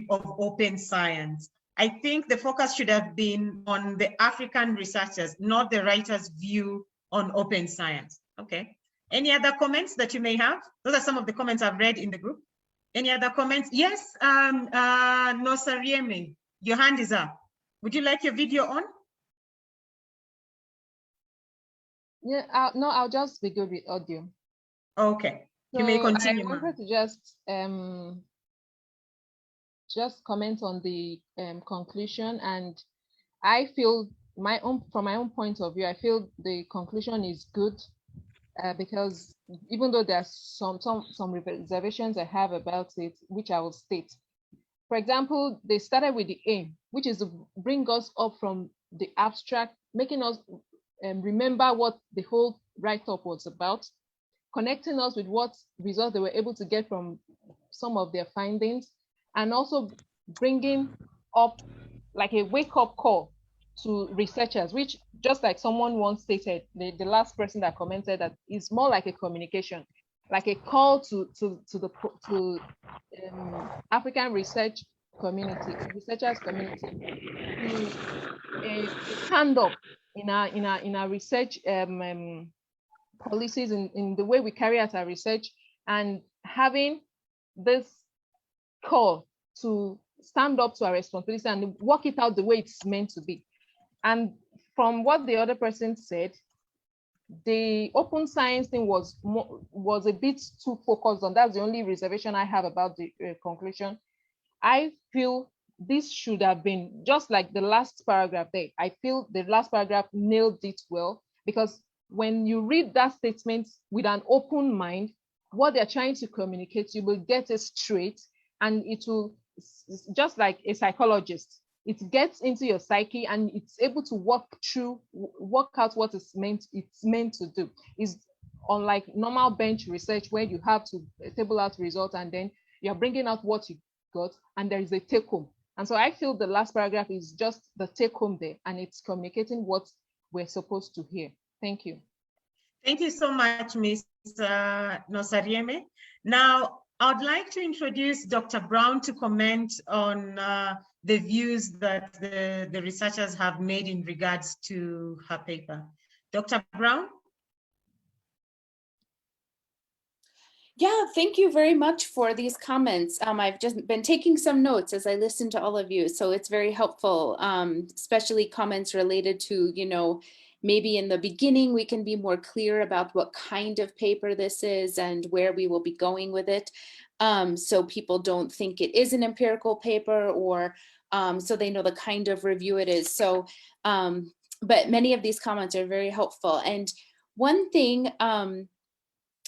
of open science. I think the focus should have been on the African researchers, not the writer's view on open science. Okay. Any other comments that you may have? Those are some of the comments I've read in the group. Any other comments? Yes, Nosarieme, your hand is up. Would you like your video on? Yeah, no, I'll just be good with audio. Okay, so you may continue. I wanted to just comment on the conclusion, and I feel from my own point of view, I feel the conclusion is good because even though there's some reservations I have about it, which I will state. For example, they started with the aim, which is to bring us up from the abstract, making us remember what the whole write-up was about, connecting us with what results they were able to get from some of their findings, and also bringing up like a wake-up call to researchers, which just like someone once stated, the last person that commented, that is more like a communication, like a call to African research community, researchers community, to stand up in our research policies, in the way we carry out our research, and having this call to stand up to our responsibility and work it out the way it's meant to be. And from what the other person said, the open science thing was a bit too focused on. That's the only reservation I have about the conclusion. I feel this should have been just like the last paragraph there. I feel the last paragraph nailed it well, because when you read that statement with an open mind, what they're trying to communicate, you will get it straight, and it will, just like a psychologist, it gets into your psyche and it's able to work out what it's meant to do. It's unlike normal bench research where you have to table out results and then you're bringing out what you got and there is a take home. And so I feel the last paragraph is just the take home there, and it's communicating what we're supposed to hear. Thank you. Thank you so much, Ms. Nosarieme. Now, I'd like to introduce Dr. Brown to comment on the views that the researchers have made in regards to her paper. Dr. Brown? Yeah, thank you very much for these comments. I've just been taking some notes as I listen to all of you, so it's very helpful, especially comments related to, you know, maybe in the beginning we can be more clear about what kind of paper this is and where we will be going with it, so people don't think it is an empirical paper, or so they know the kind of review it is. So, but many of these comments are very helpful. And one thing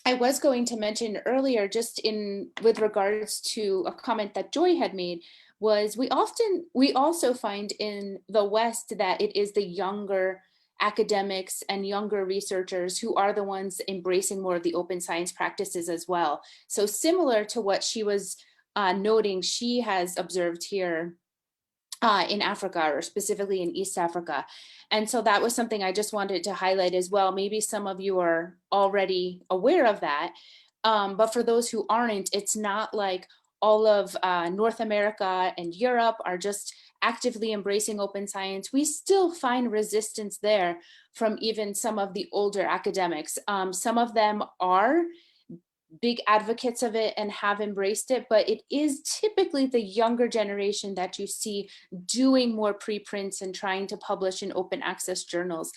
I was going to mention earlier, just with regards to a comment that Joy had made, was we also find in the West that it is the younger academics and younger researchers who are the ones embracing more of the open science practices as well. So similar to what she was noting, she has observed here in Africa, or specifically in East Africa. And so that was something I just wanted to highlight as well. Maybe some of you are already aware of that, but for those who aren't, it's not like all of North America and Europe are just actively embracing open science. We still find resistance there from even some of the older academics. Some of them are big advocates of it and have embraced it, but it is typically the younger generation that you see doing more preprints and trying to publish in open access journals.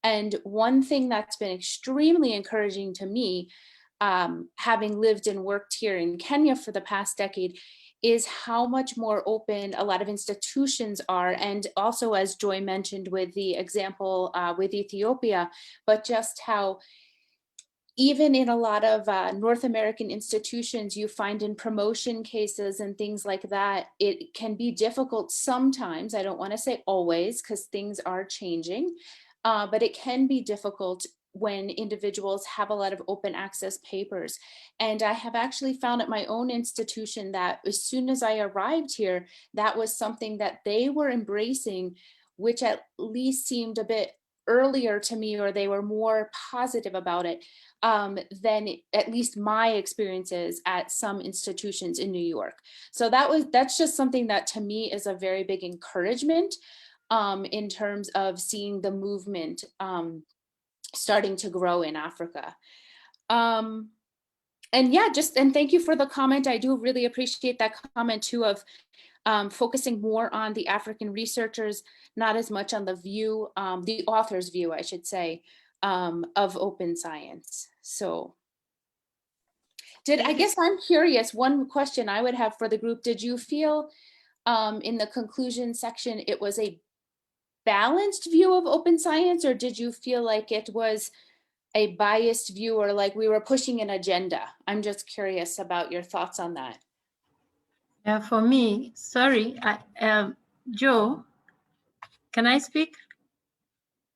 And one thing that's been extremely encouraging to me, having lived and worked here in Kenya for the past decade, is how much more open a lot of institutions are. And also, as Joy mentioned with the example with Ethiopia, but just how even in a lot of North American institutions, you find in promotion cases and things like that, it can be difficult sometimes. I don't want to say always, because things are changing, but it can be difficult when individuals have a lot of open access papers. And I have actually found at my own institution that as soon as I arrived here, that was something that they were embracing, which at least seemed a bit earlier to me, or they were more positive about it than at least my experiences at some institutions in New York. So that's just something that to me is a very big encouragement in terms of seeing the movement starting to grow in Africa. And yeah, and thank you for the comment. I do really appreciate that comment too, of focusing more on the African researchers, not as much on the view, the author's view, I should say, of open science. So I guess I'm curious, one question I would have for the group, did you feel in the conclusion section it was a balanced view of open science, or did you feel like it was a biased view, or like we were pushing an agenda? I'm just curious about your thoughts on that. Yeah, for me, sorry, Joe, can I speak?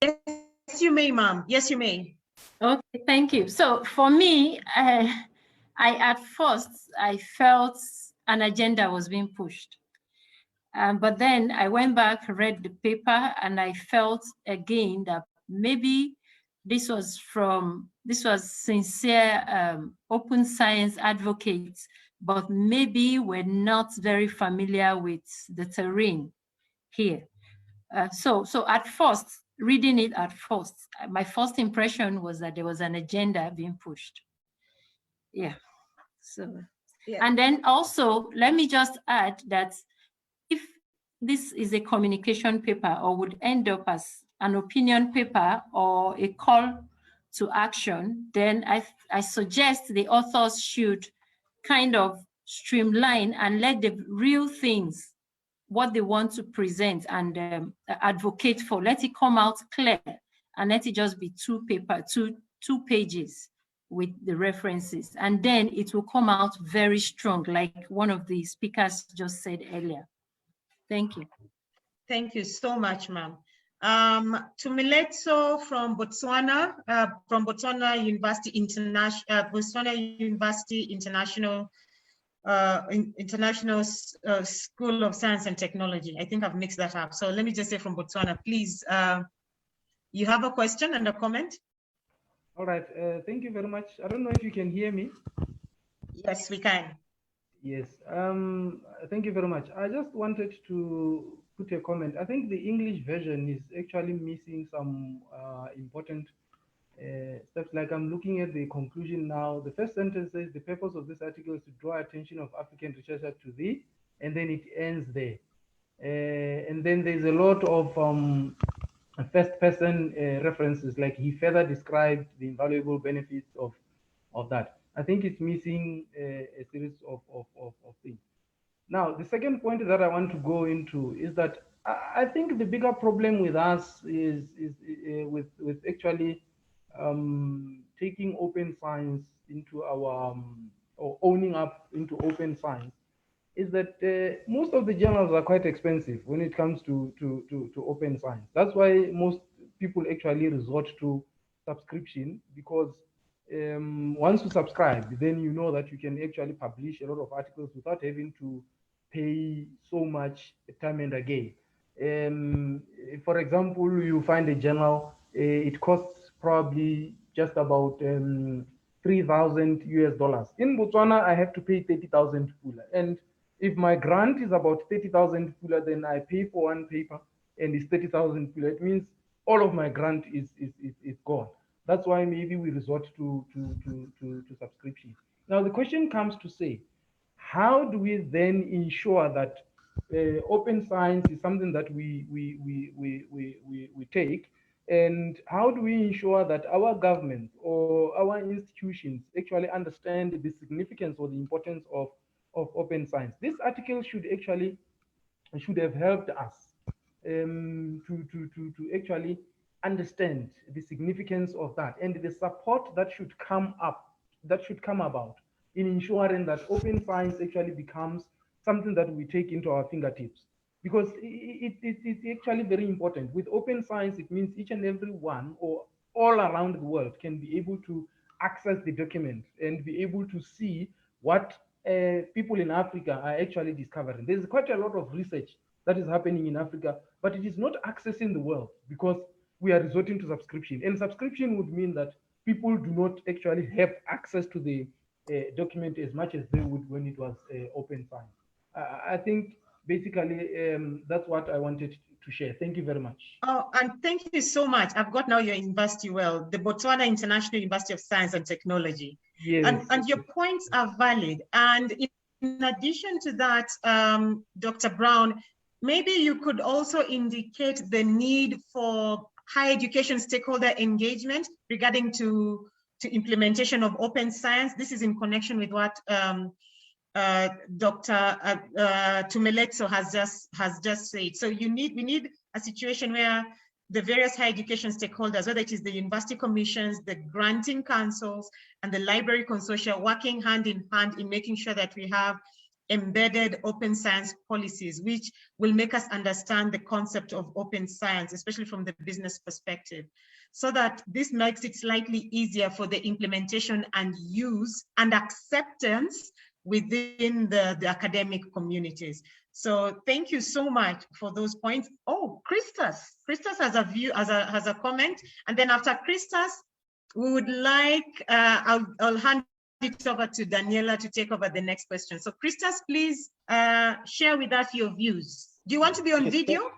Yes, you may, ma'am. Yes, you may. Okay, thank you. So for me, at first, I felt an agenda was being pushed. But then I went back, read the paper, and I felt again that maybe this was sincere open science advocates, but maybe we're not very familiar with the terrain here. So at first, reading it at first, my first impression was that there was an agenda being pushed. Yeah, so, yeah. And then also, let me just add that if this is a communication paper or would end up as an opinion paper or a call to action, then I suggest the authors should kind of streamline and let the real things, what they want to present and advocate for, let it come out clear, and let it just be two pages with the references, and then it will come out very strong, like one of the speakers just said earlier. Thank you. Thank you so much, ma'am. Tumiletso from Botswana, University International, International School of Science and Technology. I think I've mixed that up. So let me just say from Botswana, please, you have a question and a comment? All right, thank you very much. I don't know if you can hear me. Yes, we can. Yes, thank you very much. I just wanted to put a comment. I think the English version is actually missing some important steps. Like I'm looking at the conclusion now. The first sentence says the purpose of this article is to draw attention of African researchers to thee, and then it ends there. And then there's a lot of first person references, like he further described the invaluable benefits of that. I think it's missing a series of things. Now, the second point that I want to go into is that I think the bigger problem with us is with actually taking open science into our, or owning up into open science, is that most of the journals are quite expensive when it comes to open science. That's why most people actually resort to subscription, because once you subscribe, then you know that you can actually publish a lot of articles without having to pay so much time and again. For example, you find a journal, it costs probably just about $3,000 US. In Botswana, I have to pay 30,000 pula. And if my grant is about 30,000 pula, then I pay for one paper and it's 30,000 pula. It means all of my grant is gone. That's why maybe we resort to subscription. Now the question comes to say, how do we then ensure that open science is something that we take, and how do we ensure that our government or our institutions actually understand the significance or the importance of open science? This article should have helped us to actually understand the significance of that and the support that should come about in ensuring that open science actually becomes something that we take into our fingertips. Because it's actually very important. With open science, it means each and every one or all around the world can be able to access the document and be able to see what people in Africa are actually discovering. There's quite a lot of research that is happening in Africa, but it is not accessing the world because we are resorting to subscription. And subscription would mean that people do not actually have access to the document as much as they would when it was open science. I think basically that's what I wanted to share. Thank you very much. Oh, and thank you so much. I've got now your university well, the Botswana International University of Science and Technology. Yes. And your points are valid. And in addition to that, Dr. Brown, maybe you could also indicate the need for higher education stakeholder engagement regarding to implementation of open science. This is in connection with what Dr. Tumeletso has just said. So we need a situation where the various higher education stakeholders, whether it is the university commissions, the granting councils, and the library consortia, working hand in hand in making sure that we have embedded open science policies, which will make us understand the concept of open science, especially from the business perspective, so that this makes it slightly easier for the implementation and use and acceptance within the academic communities. So thank you so much for those points. Oh, Christus has a view, has a comment, and then after Christus, we would like, I'll hand it over to Daniela to take over the next question. So Christus, please share with us your views. Do you want to be on video?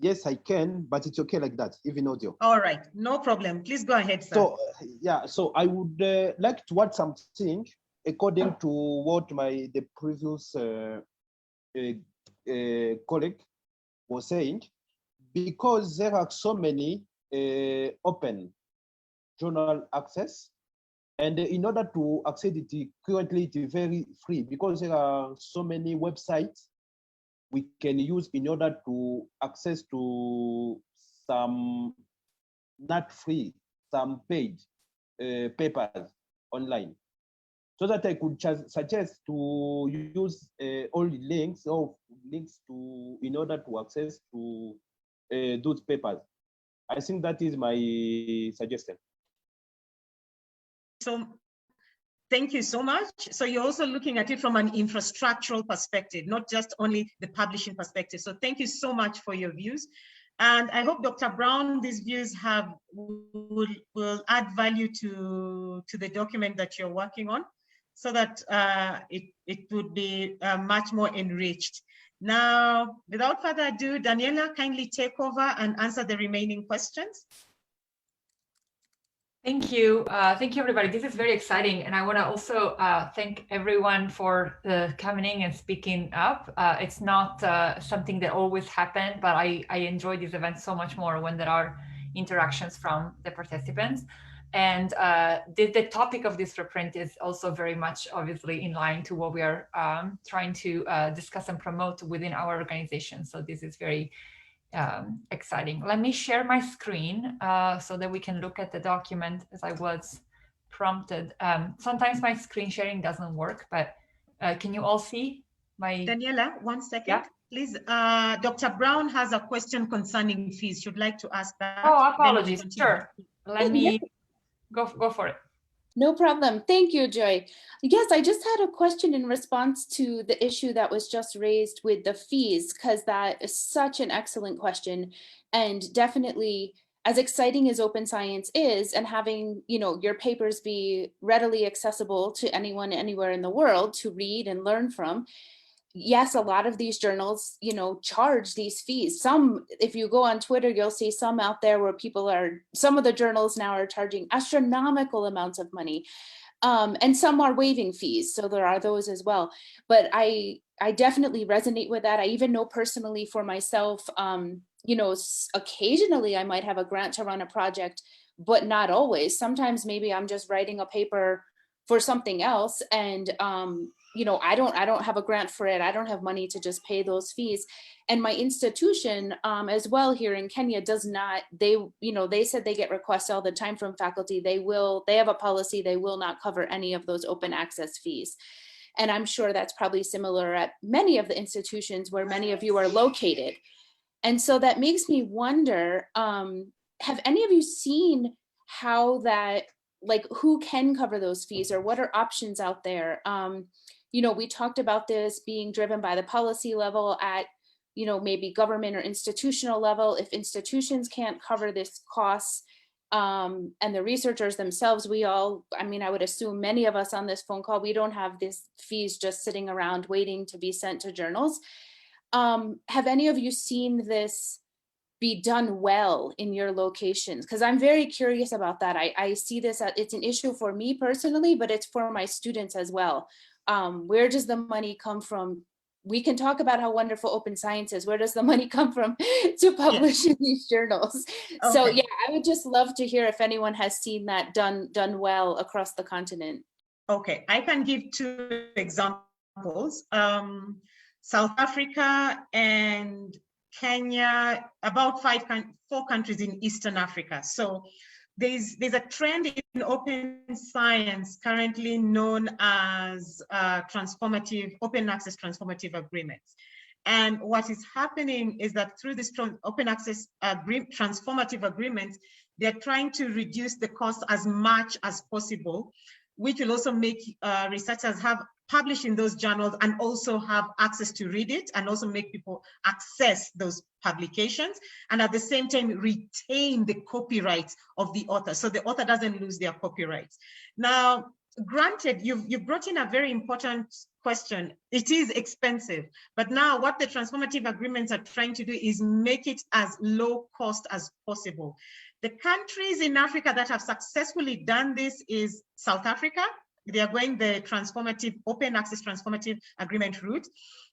Yes, I can, but it's okay like that, even audio. All right, no problem. Please go ahead, sir. So, yeah, so I would like to add something according to what the previous colleague was saying, because there are so many open journal access, and in order to access it currently it is very free, because there are so many websites we can use in order to access to some not free, some paid papers online. So that I could suggest to use all the links in order to access to those papers. I think that is my suggestion. So thank you so much. So you're also looking at it from an infrastructural perspective, not just only the publishing perspective. So thank you so much for your views. And I hope, Dr. Brown, these views will add value to the document that you're working on. so that it would be much more enriched. Now, without further ado, Daniela, kindly take over and answer the remaining questions. Thank you. Thank you, everybody. This is very exciting. And I want to also thank everyone for coming in and speaking up. It's not something that always happens, but I enjoy these events so much more when there are interactions from the participants. And the topic of this reprint is also very much obviously in line to what we are trying to discuss and promote within our organization. So this is very exciting. Let me share my screen so that we can look at the document as I was prompted. Sometimes my screen sharing doesn't work, but can you all see my... Daniela, 1 second. Yeah? Please, Dr. Brown has a question concerning fees. You'd like to ask that? Oh, apologies. Sure. Let me go for it. No problem. Thank you, Joy. Yes, I just had a question in response to the issue that was just raised with the fees, because that is such an excellent question. And definitely, as exciting as open science is, and having, you know, your papers be readily accessible to anyone anywhere in the world to read and learn from, yes, a lot of these journals, you know, charge these fees. Some, if you go on Twitter, you'll see some out there where people are, some of the journals now are charging astronomical amounts of money. And some are waiving fees. So there are those as well. But I definitely resonate with that. I even know personally for myself, you know, occasionally I might have a grant to run a project, but not always. Sometimes maybe I'm just writing a paper for something else, and you know, I don't have a grant for it. I don't have money to just pay those fees. And my institution as well here in Kenya does not, they, you know, they said they get requests all the time from faculty. They have a policy, they will not cover any of those open access fees. And I'm sure that's probably similar at many of the institutions where many of you are located. And so that makes me wonder, have any of you seen how that, like, who can cover those fees, or what are options out there? You know, we talked about this being driven by the policy level at, you know, maybe government or institutional level. If institutions can't cover this costs, and the researchers themselves, we all, I mean, I would assume many of us on this phone call, we don't have these fees just sitting around waiting to be sent to journals. Have any of you seen this be done well in your locations? Because I'm very curious about that. I see this as, it's an issue for me personally, but it's for my students as well. Where does the money come from? We can talk about how wonderful open science is. Where does the money come from to publish in these journals? Okay. So yeah, I would just love to hear if anyone has seen that done well across the continent. Okay, I can give 2 examples. South Africa and Kenya, about 4 countries in Eastern Africa. So there's a trend in open science currently known as open access transformative agreements. And what is happening is that through this open access transformative agreements, they're trying to reduce the cost as much as possible, which will also make researchers publish in those journals and also have access to read it, and also make people access those publications, and at the same time retain the copyrights of the author, so the author doesn't lose their copyrights. Now, granted, you've brought in a very important question. It is expensive, but now what the transformative agreements are trying to do is make it as low cost as possible. The countries in Africa that have successfully done this is South Africa. They are going the open access transformative agreement route.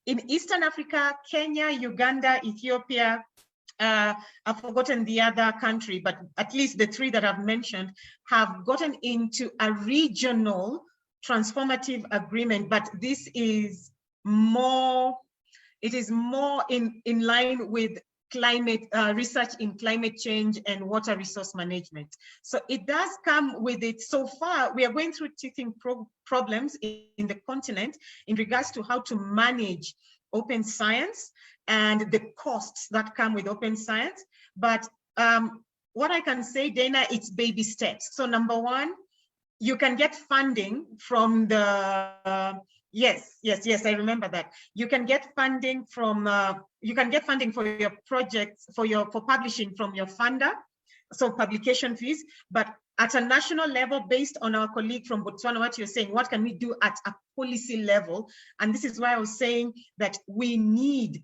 In Eastern Africa, Kenya, Uganda, Ethiopia, I've forgotten the other country, but at least the 3 that I've mentioned have gotten into a regional transformative agreement, but this is more, it is more in line with climate research in climate change and water resource management. So it does come with it. So far, we are going through teething problems in the continent in regards to how to manage open science and the costs that come with open science. But what I can say, Dana, it's baby steps. So number 1, you can get funding from the, yes, I remember that. You can get funding from, you can get funding for your projects, for publishing from your funder. so publication fees, but at a national level, based on our colleague from Botswana, what you're saying, what can we do at a policy level? And this is why I was saying that we need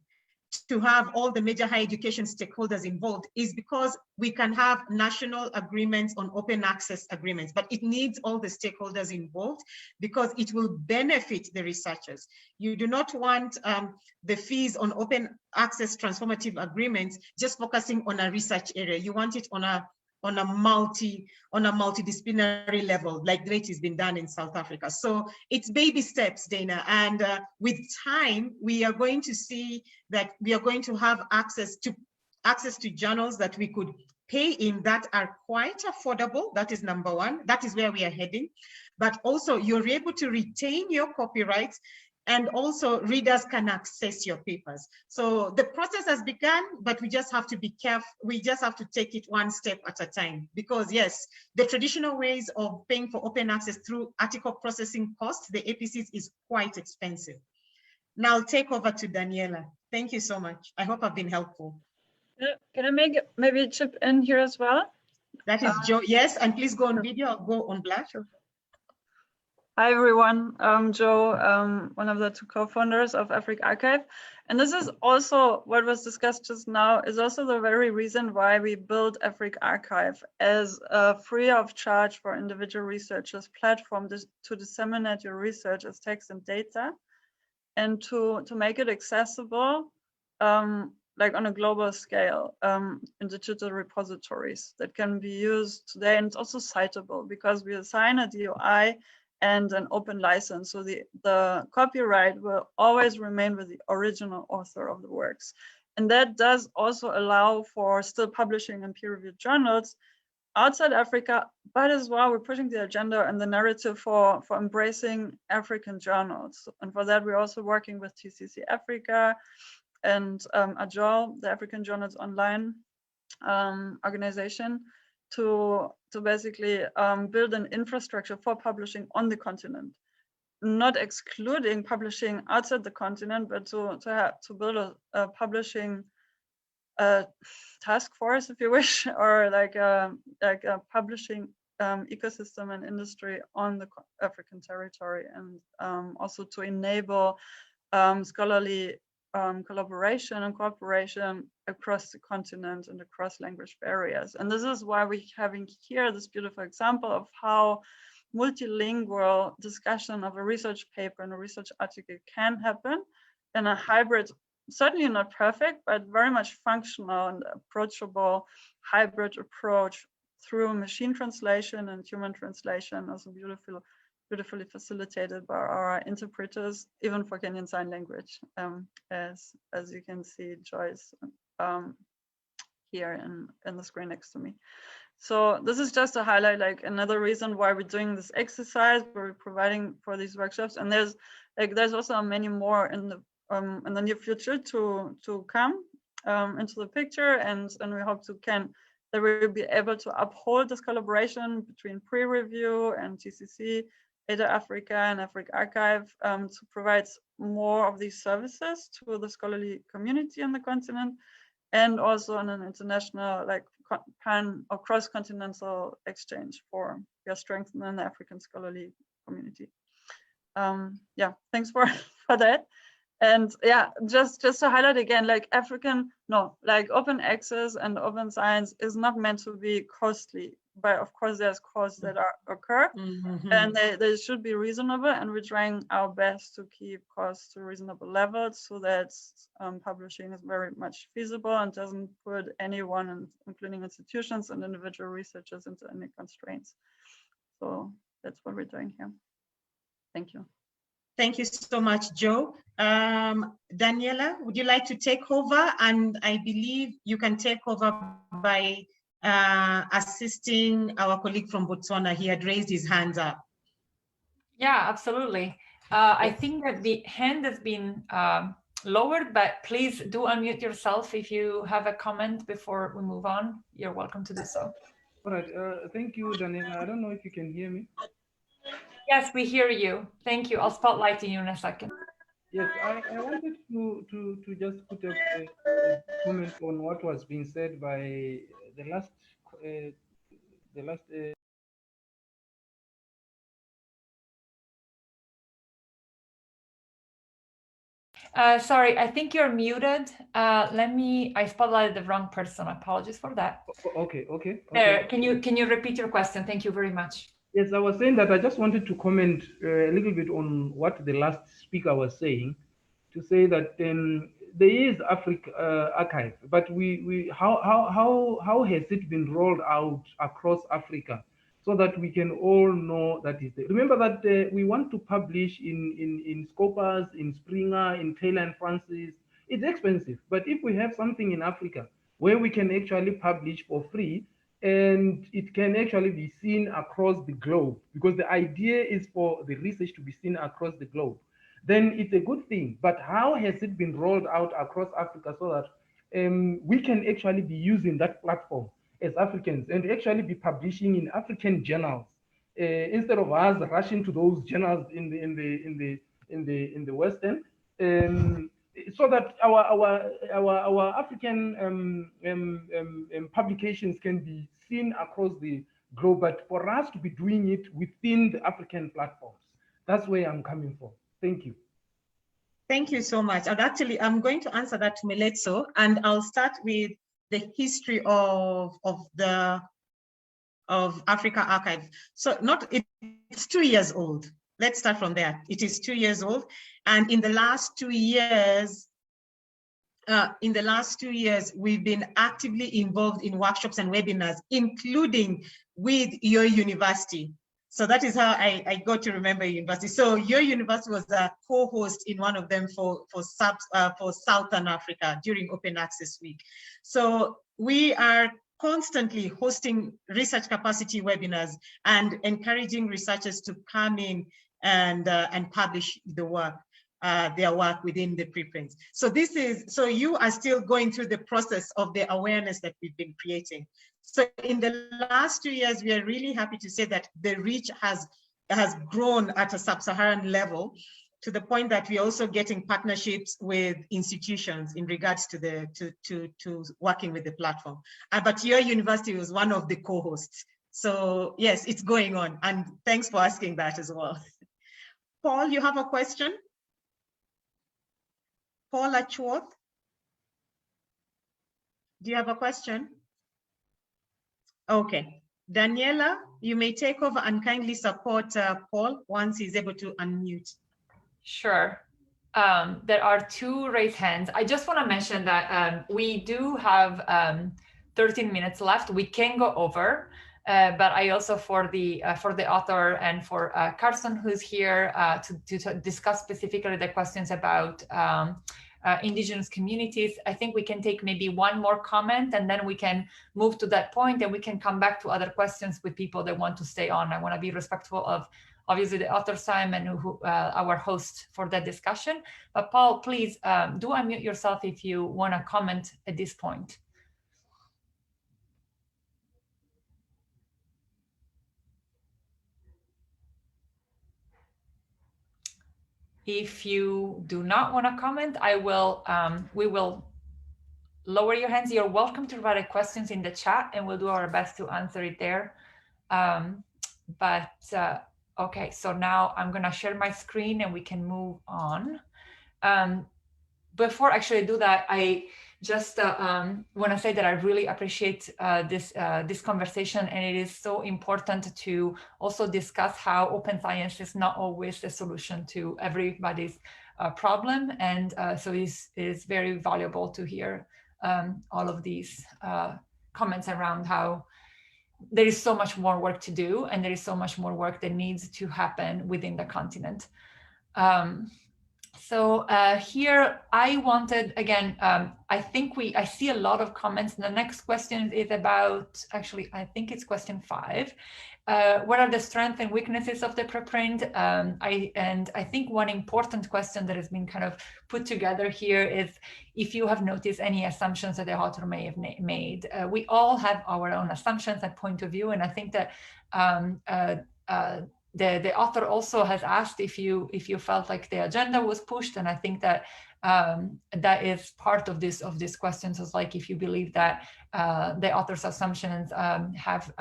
to have all the major higher education stakeholders involved, is because we can have national agreements on open access agreements, but it needs all the stakeholders involved because it will benefit the researchers. You do not want the fees on open access transformative agreements just focusing on a research area. You want it on a multidisciplinary level, like great has been done in South Africa. So it's baby steps, Dana. And with time, we are going to see that we are going to have access to journals that we could pay in that are quite affordable. That is number one. That is where we are heading. But also you're able to retain your copyrights, and also readers can access your papers. So the process has begun, but we just have to be careful. We just have to take it one step at a time, because yes, the traditional ways of paying for open access through article processing costs, the APCs, is quite expensive. Now I'll take over to Daniela. Thank you so much. I hope I've been helpful. Can I maybe chip in here as well? That is Joe. Yes, and please go on video. I'll go on black. Hi everyone, I'm Joe, one of the two co-founders of AfricArXiv. And this is also what was discussed just now, is also the very reason why we built AfricArXiv as a free of charge for individual researchers platform to disseminate your research as text and data, and to make it accessible like on a global scale in digital repositories that can be used today. And it's also citable because we assign a DOI and an open license. So the copyright will always remain with the original author of the works. And that does also allow for still publishing in peer-reviewed journals outside Africa, but as well, we're pushing the agenda and the narrative for embracing African journals. And for that, we're also working with TCC Africa and AJOL, the African Journals Online organization, to basically build an infrastructure for publishing on the continent, not excluding publishing outside the continent, but to build a publishing task force, if you wish, or like a publishing ecosystem and industry on the African territory, and also to enable scholarly collaboration and cooperation across the continent and across language barriers. And this is why we're having here this beautiful example of how multilingual discussion of a research paper and a research article can happen in a hybrid, certainly not perfect, but very much functional and approachable hybrid approach through machine translation and human translation, also beautifully facilitated by our interpreters, even for Kenyan Sign Language, as you can see, Joyce here in the screen next to me. So this is just to highlight like another reason why we're doing this exercise, where we're providing for these workshops, and there's also many more in the near future to come into the picture, and we hope that we'll be able to uphold this collaboration between PREreview and TCC, Eider Africa and AfricArXiv to provide more of these services to the scholarly community on the continent, and also on an international, like pan or cross-continental exchange for strengthening the African scholarly community. Yeah, thanks for that. And yeah, just to highlight again, like open access and open science is not meant to be costly, but of course there's costs that occur, and they should be reasonable, and we're trying our best to keep costs to reasonable levels so that publishing is very much feasible and doesn't put anyone, including institutions and individual researchers, into any constraints. So that's what we're doing here. Thank you. Thank you so much, Joe. Daniela, would you like to take over? And I believe you can take over by assisting our colleague from Botswana. He had raised his hands up. Yeah, absolutely. I think that the hand has been lowered, but please do unmute yourself if you have a comment before we move on. You're welcome to do so. All right. Thank you, Daniela. I don't know if you can hear me. Yes, we hear you. Thank you. I'll spotlight you in a second. Yes, I wanted to just put a comment on what was being said by the last the last. Sorry, I think you're muted. I spotlighted the wrong person. Apologies for that. Okay. There, can you repeat your question? Thank you very much. Yes, I was saying that I just wanted to comment a little bit on what the last speaker was saying, to say that there is AfricArXiv, but how has it been rolled out across Africa so that we can all know that is there? Remember that we want to publish in Scopus, in Springer, in Taylor and Francis. It's expensive, but if we have something in Africa where we can actually publish for free, and it can actually be seen across the globe, because the idea is for the research to be seen across the globe, then it's a good thing. But how has it been rolled out across Africa so that we can actually be using that platform as Africans and actually be publishing in African journals instead of us rushing to those journals in the Western, so that our African publications can be seen across the globe, but for us to be doing it within the African platforms. That's where I'm coming from. Thank you. Thank you so much. And actually, I'm going to answer that to Meletso, and I'll start with the history of AfricArXiv. So it's 2 years old. Let's start from there. It is 2 years old, and in the last 2 years, we've been actively involved in workshops and webinars, including with your university. So that is how I got to remember university. So your university was a co-host in one of them for Southern Africa during Open Access Week. So we are constantly hosting research capacity webinars and encouraging researchers to come in and publish their work within the preprints. So you are still going through the process of the awareness that we've been creating. So in the last 2 years, we are really happy to say that the reach has grown at a sub-Saharan level, to the point that we're also getting partnerships with institutions in regards to working with the platform. But your university was one of the co-hosts. So yes, it's going on. And thanks for asking that as well. Paul, you have a question? Paul Achworth, do you have a question? Okay, Daniela, you may take over and kindly support Paul once he's able to unmute. Sure. There are 2 raised hands. I just want to mention that we do have 13 minutes left. We can go over, but I also, for the author and for Carson, who's here to discuss specifically the questions about indigenous communities, I think we can take maybe one more comment, and then we can move to that point, and we can come back to other questions with people that want to stay on. I want to be respectful of obviously the author's time and our host for that discussion. But Paul, please do unmute yourself if you want to comment at this point. If you do not want to comment, we will lower your hands. You're welcome to write questions in the chat, and we'll do our best to answer it there. Okay, so now I'm going to share my screen and we can move on. Before I actually do that, I just want to say that I really appreciate this conversation, and it is so important to also discuss how open science is not always the solution to everybody's problem, and so it is very valuable to hear all of these comments around how there is so much more work to do, and there is so much more work that needs to happen within the continent. So here I wanted, again, I see a lot of comments. The next question is about, actually, I think it's question 5. What are the strengths and weaknesses of the preprint? I think one important question that has been kind of put together here is if you have noticed any assumptions that the author may have made. We all have our own assumptions and point of view, and I think that the author also has asked if you felt like the agenda was pushed, and I think that that is part of these questions. Is like if you believe that the author's assumptions have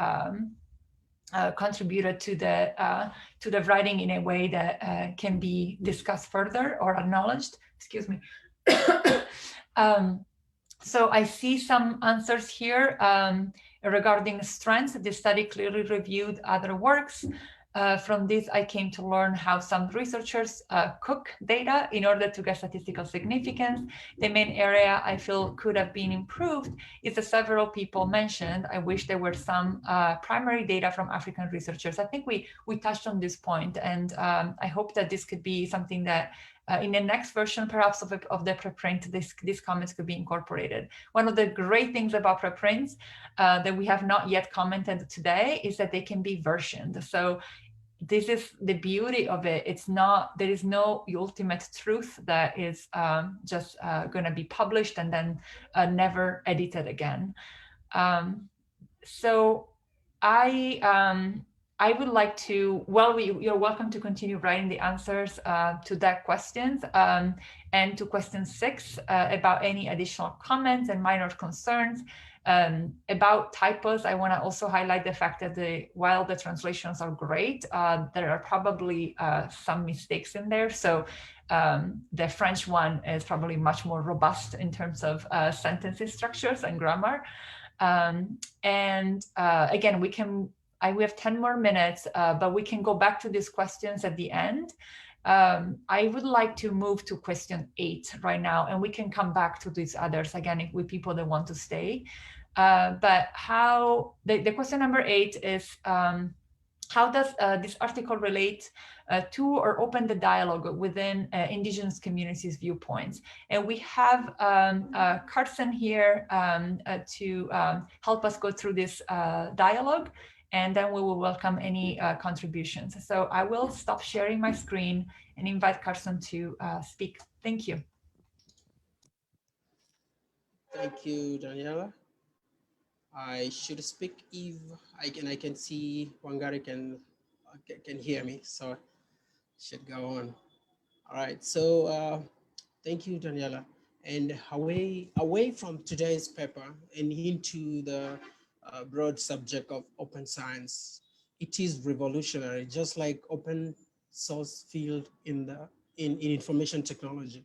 contributed to the writing in a way that can be discussed further or acknowledged. Excuse me. So I see some answers here regarding strengths. The study clearly reviewed other works. From this, I came to learn how some researchers cook data in order to get statistical significance. The main area I feel could have been improved is that several people mentioned, I wish there were some primary data from African researchers. I think we touched on this point, and I hope that this could be something that in the next version, perhaps, of the preprint, these comments could be incorporated. One of the great things about preprints that we have not yet commented today is that they can be versioned. So this is the beauty of it. It's not, there is no ultimate truth that is just going to be published and then never edited again. So I would like to, well, you're welcome to continue writing the answers to that questions and to question 6 about any additional comments and minor concerns. About typos, I want to also highlight the fact that while the translations are great, there are probably some mistakes in there. So the French one is probably much more robust in terms of sentences structures and grammar. Again, we have 10 more minutes, but we can go back to these questions at the end. I would like to move to question 8 right now, and we can come back to these others again with people that want to stay. But how, the question number 8 is, how does this article relate to or open the dialogue within indigenous communities' viewpoints? And we have Carson here to help us go through this dialogue, and then we will welcome any contributions. So I will stop sharing my screen and invite Carson to speak. Thank you. Thank you, Daniela. I should speak if I can see Wangari can hear me, so should go on. All right, so thank you, Daniela. And away from today's paper and into the broad subject of open science, it is revolutionary, just like open source field in information technology.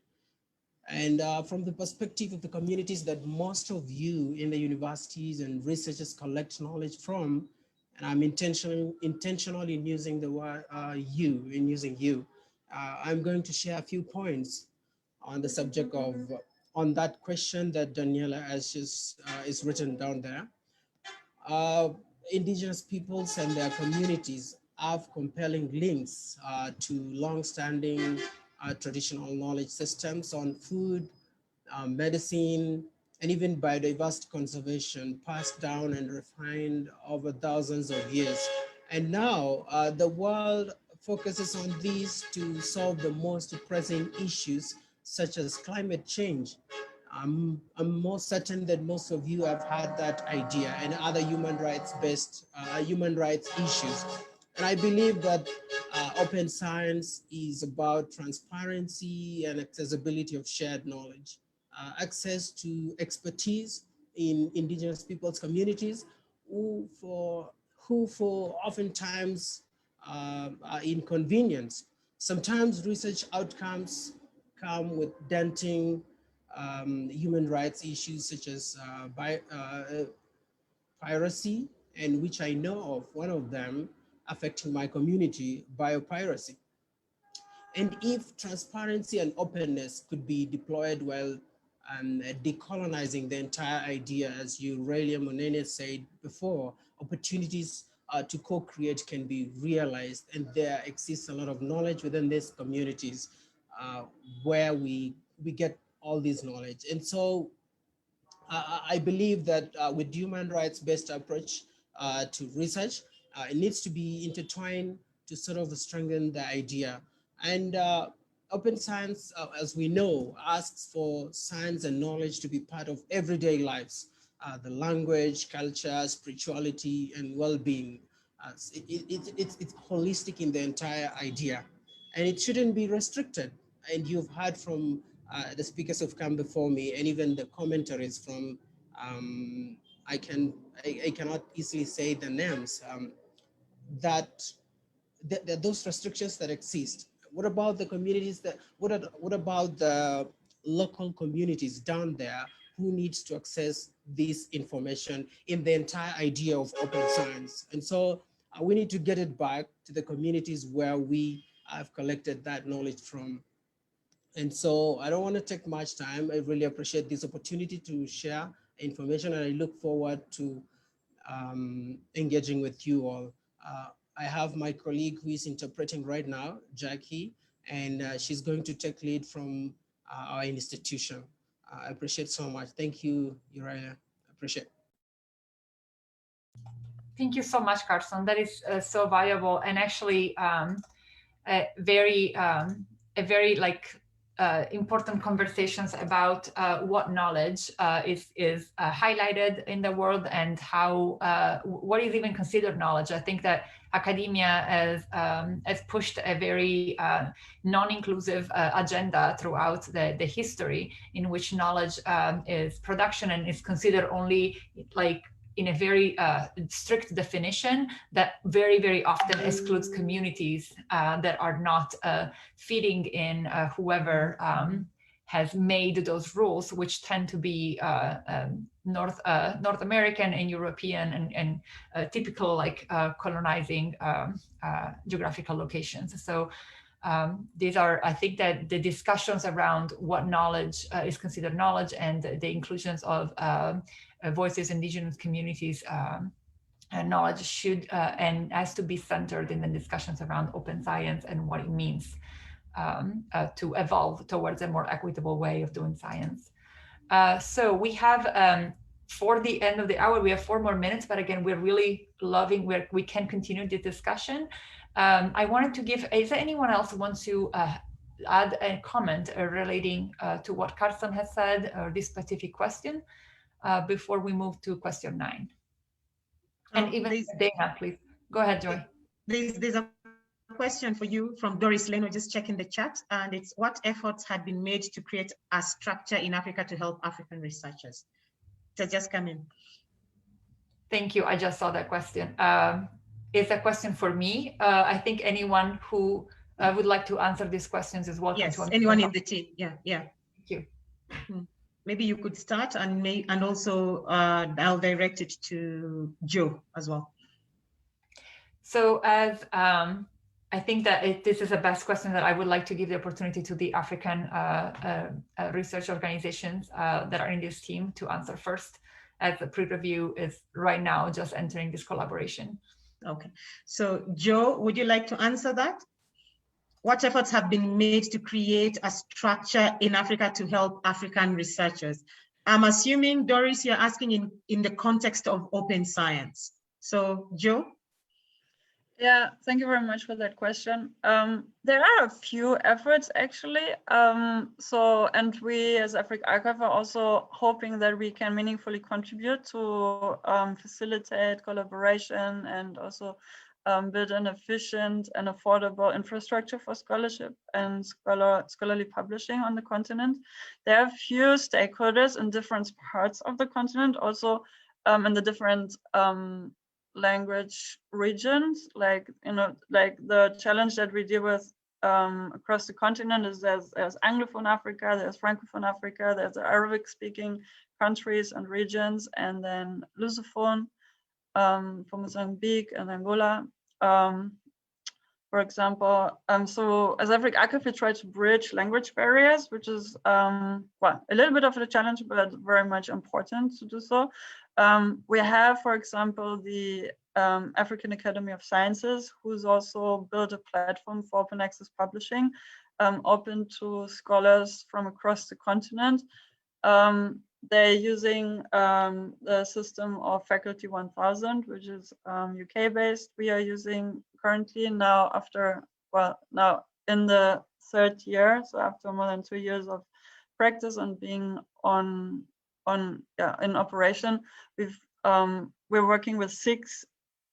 And from the perspective of the communities that most of you in the universities and researchers collect knowledge from, and I'm intentional in using the word you, I'm going to share a few points on the subject of, on that question that Daniela has just is written down there. Indigenous peoples and their communities have compelling links to long-standing traditional knowledge systems on food, medicine, and even biodiversity conservation passed down and refined over thousands of years. And now the world focuses on these to solve the most pressing issues, such as climate change. I'm most certain that most of you have had that idea, and other human rights issues. And I believe that open science is about transparency and accessibility of shared knowledge, access to expertise in indigenous peoples' communities, who for oftentimes are inconvenienced. Sometimes research outcomes come with denting human rights issues such as piracy, and which I know of, one of them affecting my community, biopiracy. And if transparency and openness could be deployed while decolonizing the entire idea, as Aurelia Mullene said before, opportunities to co-create can be realized, and there exists a lot of knowledge within these communities where we get all this knowledge. And so I believe that with human rights-based approach to research, it needs to be intertwined to sort of strengthen the idea. And open science, as we know, asks for science and knowledge to be part of everyday lives, the language, culture, spirituality, and well-being. It's holistic in the entire idea, and it shouldn't be restricted. And you've heard from the speakers who've come before me, and even the commentaries from, I cannot easily say the names, that those restrictions that exist. What about the communities what about the local communities down there who needs to access this information in the entire idea of open science? And so we need to get it back to the communities where we have collected that knowledge from. And so I don't want to take much time. I really appreciate this opportunity to share information, and I look forward to engaging with you all. I have my colleague who is interpreting right now, Jackie, and she's going to take lead from our institution. I appreciate so much. Thank you, Aurelia. I appreciate it. Thank you so much, Carson. That is so valuable, and actually a very important conversations about what knowledge is highlighted in the world, and how what is even considered knowledge. I think that academia has pushed a very non-inclusive agenda throughout the history, in which knowledge is production and is considered only like in a very strict definition that very, very often excludes communities that are not fitting in whoever has made those rules, which tend to be North American and European and typical like colonizing geographical locations. So these are, I think that the discussions around what knowledge is considered knowledge, and the inclusions of voices, indigenous communities, and knowledge should and has to be centered in the discussions around open science and what it means to evolve towards a more equitable way of doing science. So we have, for the end of the hour, we have 4 more minutes, but again, we're really loving where we can continue the discussion. I wanted to give, is there anyone else who wants to add a comment relating to what Carson has said, or this specific question, before we move to question 9? And even Dana, please. Go ahead, Joy. There's a question for you from Doris Leno, just checking the chat, and it's what efforts had been made to create a structure in Africa to help African researchers? So just come in. Thank you. I just saw that question. It's a question for me. I think anyone who would like to answer these questions is welcome. Yes, to anyone in the team. Yeah. Thank you. Maybe you could start, and also I'll direct it to Joe as well. So as I think that this is the best question that I would like to give the opportunity to the African research organizations that are in this team to answer first, as the PREreview is right now just entering this collaboration. Okay, so Joe, would you like to answer that? What efforts have been made to create a structure in Africa to help African researchers? I'm assuming, Doris, you're asking in the context of open science. So Joe? Yeah, thank you very much for that question. There are a few efforts actually. And we as AfricArXiv are also hoping that we can meaningfully contribute to facilitate collaboration and also build an efficient and affordable infrastructure for scholarship and scholarly publishing on the continent. There are a few stakeholders in different parts of the continent, also in the different language regions, like the challenge that we deal with across the continent is there's Anglophone Africa, there's Francophone Africa, there's the Arabic speaking countries and regions, and then Lusophone for Mozambique and Angola, for example. So as AfricArXiv, we try to bridge language barriers, which is well, a little bit of a challenge, but very much important to do so. We have, for example, the African Academy of Sciences, who's also built a platform for open access publishing, open to scholars from across the continent. They're using the system of Faculty 1000, which is UK based. We are using currently now now in the 3rd year, so after more than 2 years of practice and being in operation, we're working with 6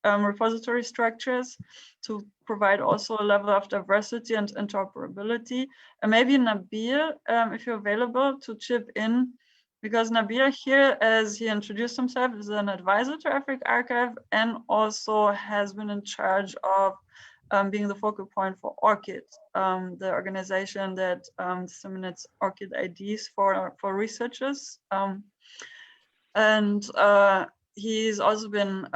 repository structures to provide also a level of diversity and interoperability. And maybe Nabil, if you're available to chip in, because Nabil here, as he introduced himself, is an advisor to AfricArXiv and also has been in charge of being the focal point for ORCID, the organization that disseminates ORCID IDs for researchers. He's also been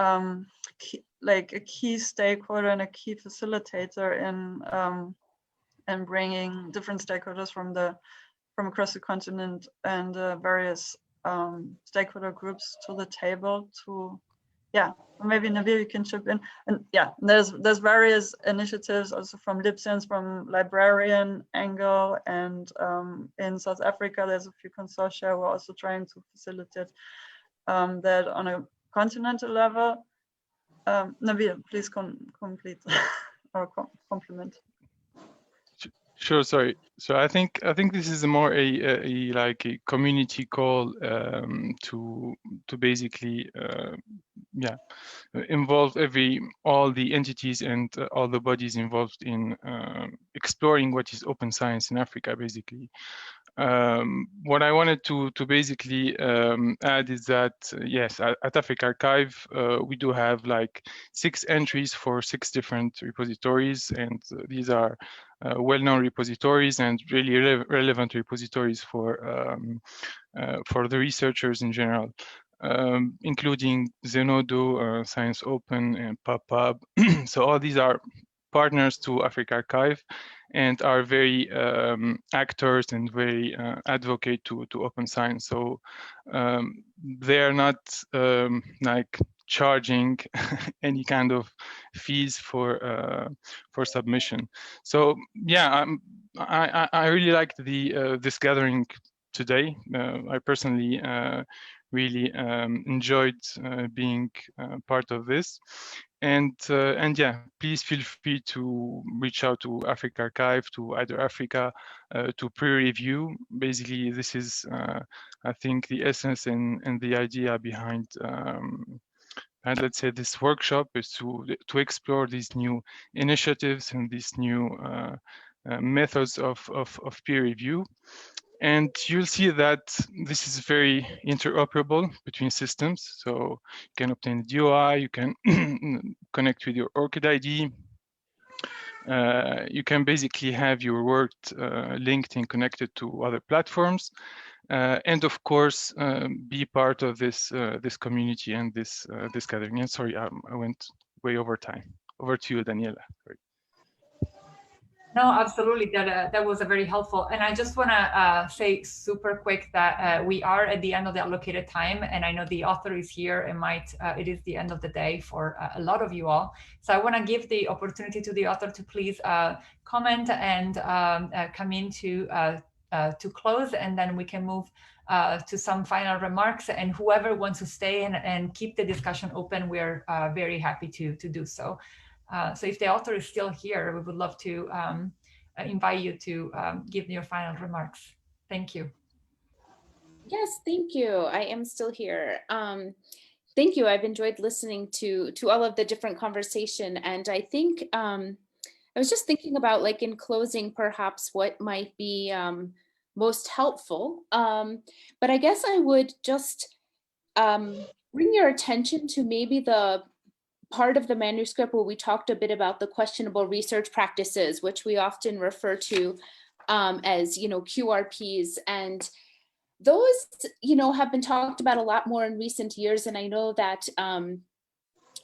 like a key stakeholder and a key facilitator in bringing different stakeholders from across the continent and various stakeholder groups to the table to, yeah, maybe Nabil, you can chip in. And yeah, there's various initiatives also from Libsens, from librarian angle, and in South Africa, there's a few consortia who are also trying to facilitate that on a continental level. Nabil, please complete or complement. Sure. Sorry. So I think this is more a like a community call to basically involve all the entities and all the bodies involved in exploring what is open science in Africa, basically. What I wanted to basically add is that yes, at AfricArXiv we do have like 6 entries for 6 different repositories, and these are well-known repositories and really relevant repositories for the researchers in general, including Zenodo, Science Open, and PubPub. So all these are partners to AfricArXiv and are very actors and very advocate to open science. So they are not like charging any kind of fees for submission. So yeah, I really liked this gathering today. I personally really enjoyed being part of this. And yeah, please feel free to reach out to AfricArXiv, to Eider Africa, to PREreview. Basically, this is, I think, the essence and the idea behind, and let's say this workshop is to explore these new initiatives and these new methods of peer review. And you'll see that this is very interoperable between systems. So you can obtain the DOI, you can connect with your ORCID ID. You can basically have your work linked and connected to other platforms. And of course, be part of this community and this gathering. And sorry, I went way over time. Over to you, Daniela. Sorry. No, absolutely. That was a very helpful. And I just want to say super quick that we are at the end of the allocated time, and I know the author is here and it is the end of the day for a lot of you all. So I want to give the opportunity to the author to please comment and come in to close, and then we can move to some final remarks. And whoever wants to stay and keep the discussion open, we're very happy to do so. So if the author is still here, we would love to invite you to give your final remarks. Thank you. Yes, thank you. I am still here. Thank you. I've enjoyed listening to all of the different conversation. And I think I was just thinking about, like, in closing, perhaps what might be most helpful. But I guess I would just bring your attention to maybe the part of the manuscript where we talked a bit about the questionable research practices, which we often refer to as, QRPs. And those, have been talked about a lot more in recent years. And I know that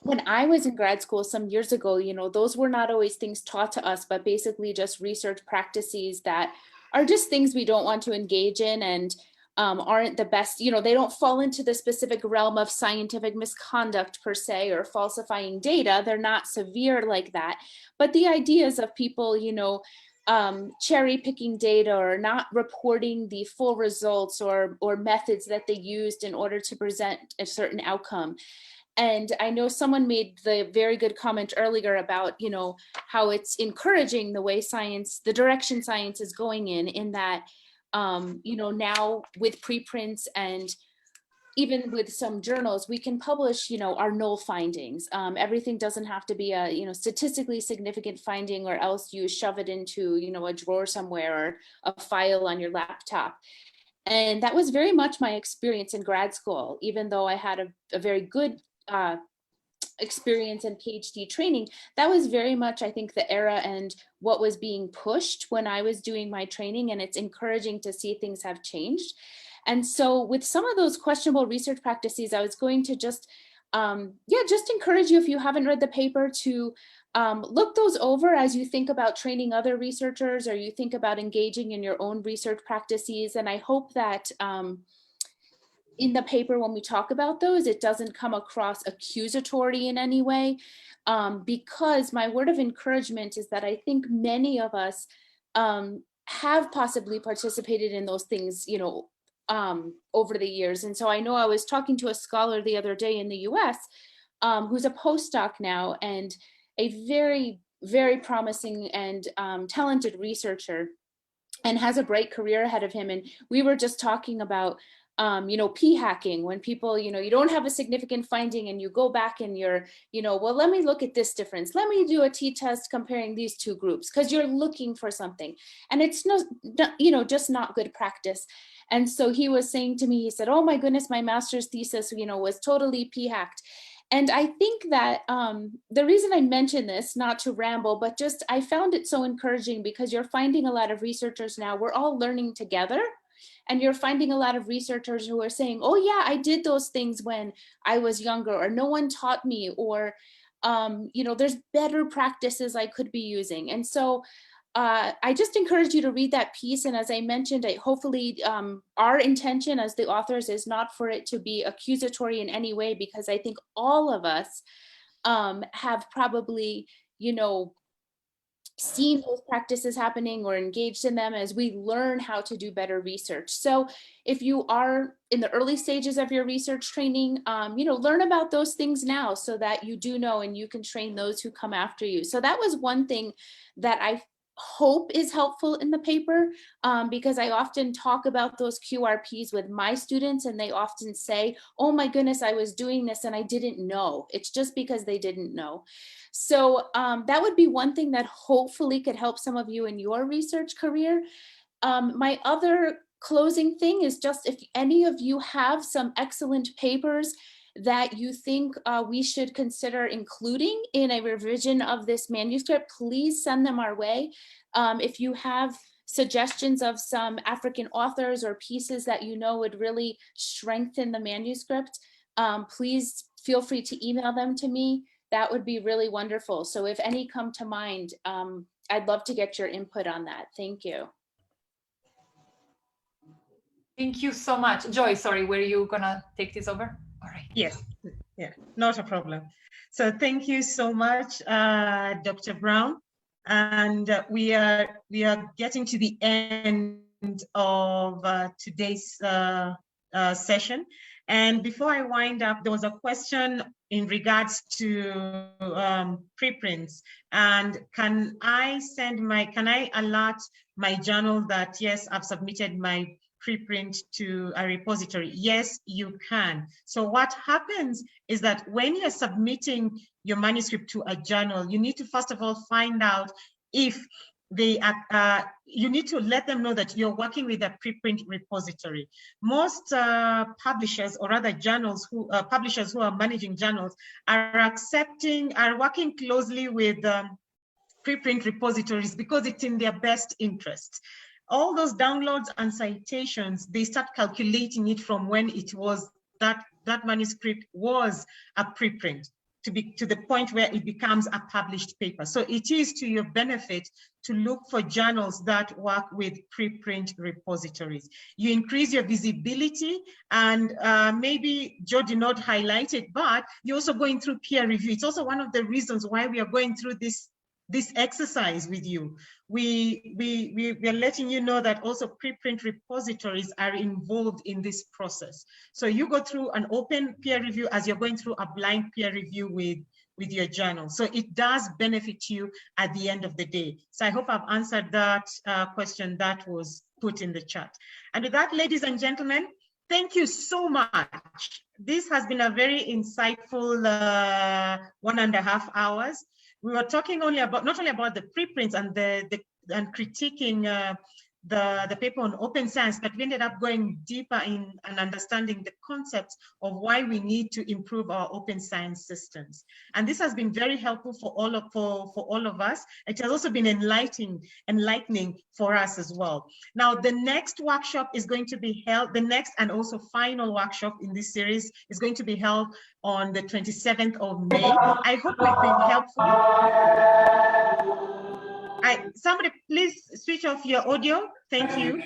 when I was in grad school some years ago, those were not always things taught to us, but basically just research practices that are just things we don't want to engage in and aren't the best, they don't fall into the specific realm of scientific misconduct per se, or falsifying data. They're not severe like that. But the ideas of people, cherry picking data or not reporting the full results or methods that they used in order to present a certain outcome. And I know someone made the very good comment earlier about, how it's encouraging the way science, the direction science is going in that, now with preprints and even with some journals, we can publish, our null findings. Everything doesn't have to be a, statistically significant finding, or else you shove it into, a drawer somewhere or a file on your laptop. And that was very much my experience in grad school, even though I had a very good experience in PhD training. That was very much, I think, the era and what was being pushed when I was doing my training, and it's encouraging to see things have changed. And so with some of those questionable research practices, I was going to just encourage you, if you haven't read the paper, to look those over as you think about training other researchers, or you think about engaging in your own research practices. And I hope that in the paper, when we talk about those, it doesn't come across accusatory in any way, because my word of encouragement is that I think many of us have possibly participated in those things, over the years. And so I know I was talking to a scholar the other day in the US who's a postdoc now, and a very, very promising and talented researcher, and has a bright career ahead of him. And we were just talking about p hacking, when people, you don't have a significant finding and you go back and you're, well, let me look at this difference. Let me do a t-test comparing these two groups, because you're looking for something. And it's just not good practice. And so he was saying to me, he said, oh my goodness, my master's thesis, was totally p-hacked. And I think that the reason I mention this, not to ramble, but just I found it so encouraging, because you're finding a lot of researchers now, we're all learning together. And you're finding a lot of researchers who are saying, oh yeah, I did those things when I was younger, or no one taught me, or, there's better practices I could be using. And so I just encourage you to read that piece. And as I mentioned, hopefully our intention as the authors is not for it to be accusatory in any way, because I think all of us have probably, seen those practices happening or engaged in them as we learn how to do better research. So if you are in the early stages of your research training, learn about those things now, so that you do know and you can train those who come after you. So that was one thing that I hope is helpful in the paper, because I often talk about those QRPs with my students, and they often say, oh my goodness, I was doing this and I didn't know. It's just because they didn't know. So that would be one thing that hopefully could help some of you in your research career. My other closing thing is just, if any of you have some excellent papers that you think we should consider including in a revision of this manuscript, please send them our way. If you have suggestions of some African authors or pieces that would really strengthen the manuscript, please feel free to email them to me. That would be really wonderful. So if any come to mind, I'd love to get your input on that. Thank you. Thank you so much. Joy, sorry, were you gonna take this over? All right. Yes, yeah, not a problem. So thank you so much, Dr. Brown. And we are getting to the end of today's session. And before I wind up, there was a question in regards to preprints. And can I alert my journal that, yes, I've submitted my preprint to a repository? Yes, you can. So what happens is that when you're submitting your manuscript to a journal, you need to first of all find out if they are, you need to let them know that you're working with a preprint repository. Most publishers, or rather journals who publishers who are managing journals, are working closely with preprint repositories because it's in their best interest. All those downloads and citations, they start calculating it from when it was that manuscript was a preprint to the point where it becomes a published paper. So it is to your benefit to look for journals that work with preprint repositories. You increase your visibility, and maybe Joe did not highlight it, but you're also going through peer review. It's also one of the reasons why we are going through this exercise with you. We are letting you know that also preprint repositories are involved in this process. So you go through an open peer review as you're going through a blind peer review with your journal. So it does benefit you at the end of the day. So I hope I've answered that question that was put in the chat. And with that, ladies and gentlemen, thank you so much. This has been a very insightful 1.5 hours. We were talking not only about the preprints and and critiquing the paper on open science, but we ended up going deeper in and understanding the concepts of why we need to improve our open science systems. And this has been very helpful for all of us. It has also been enlightening for us as well. Now, the next workshop is going to be held, the next and also final workshop in this series is going to be held on the 27th of May. I hope we've been helpful. Somebody please switch off your audio. Thank you.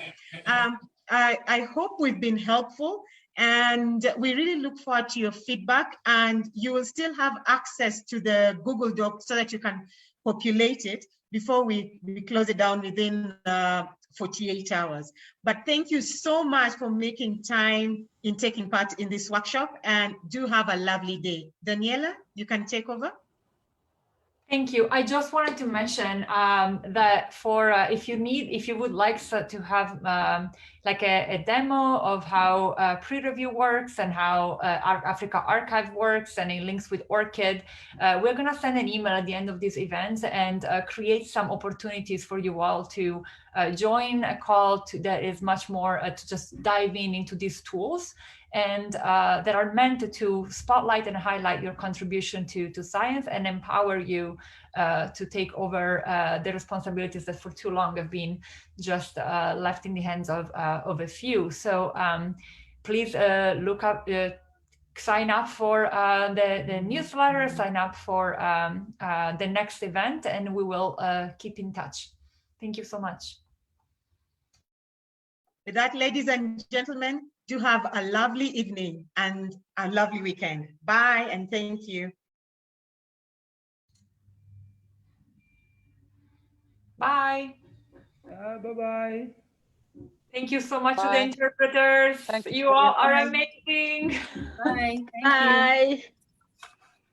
I hope we've been helpful, and we really look forward to your feedback, and you will still have access to the Google Doc so that you can populate it before we close it down within 48 hours. But thank you so much for making time in taking part in this workshop, and do have a lovely day. Daniela, you can take over. Thank you. I just wanted to mention that for if you would like to have like a demo of how PREreview works and how AfricArXiv works, and it links with ORCID, we're going to send an email at the end of this event and create some opportunities for you all to join a call that is much more to just dive into these tools, and that are meant to spotlight and highlight your contribution to science and empower you to take over the responsibilities that for too long have been just left in the hands of a few. So please look up, sign up for the newsletter, sign up for the next event, and we will keep in touch. Thank you so much. With that, ladies and gentlemen, do have a lovely evening and a lovely weekend. Bye, and thank you. Bye. Bye-bye. Thank you so much to the interpreters. You all are amazing. Bye. Bye.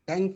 Thank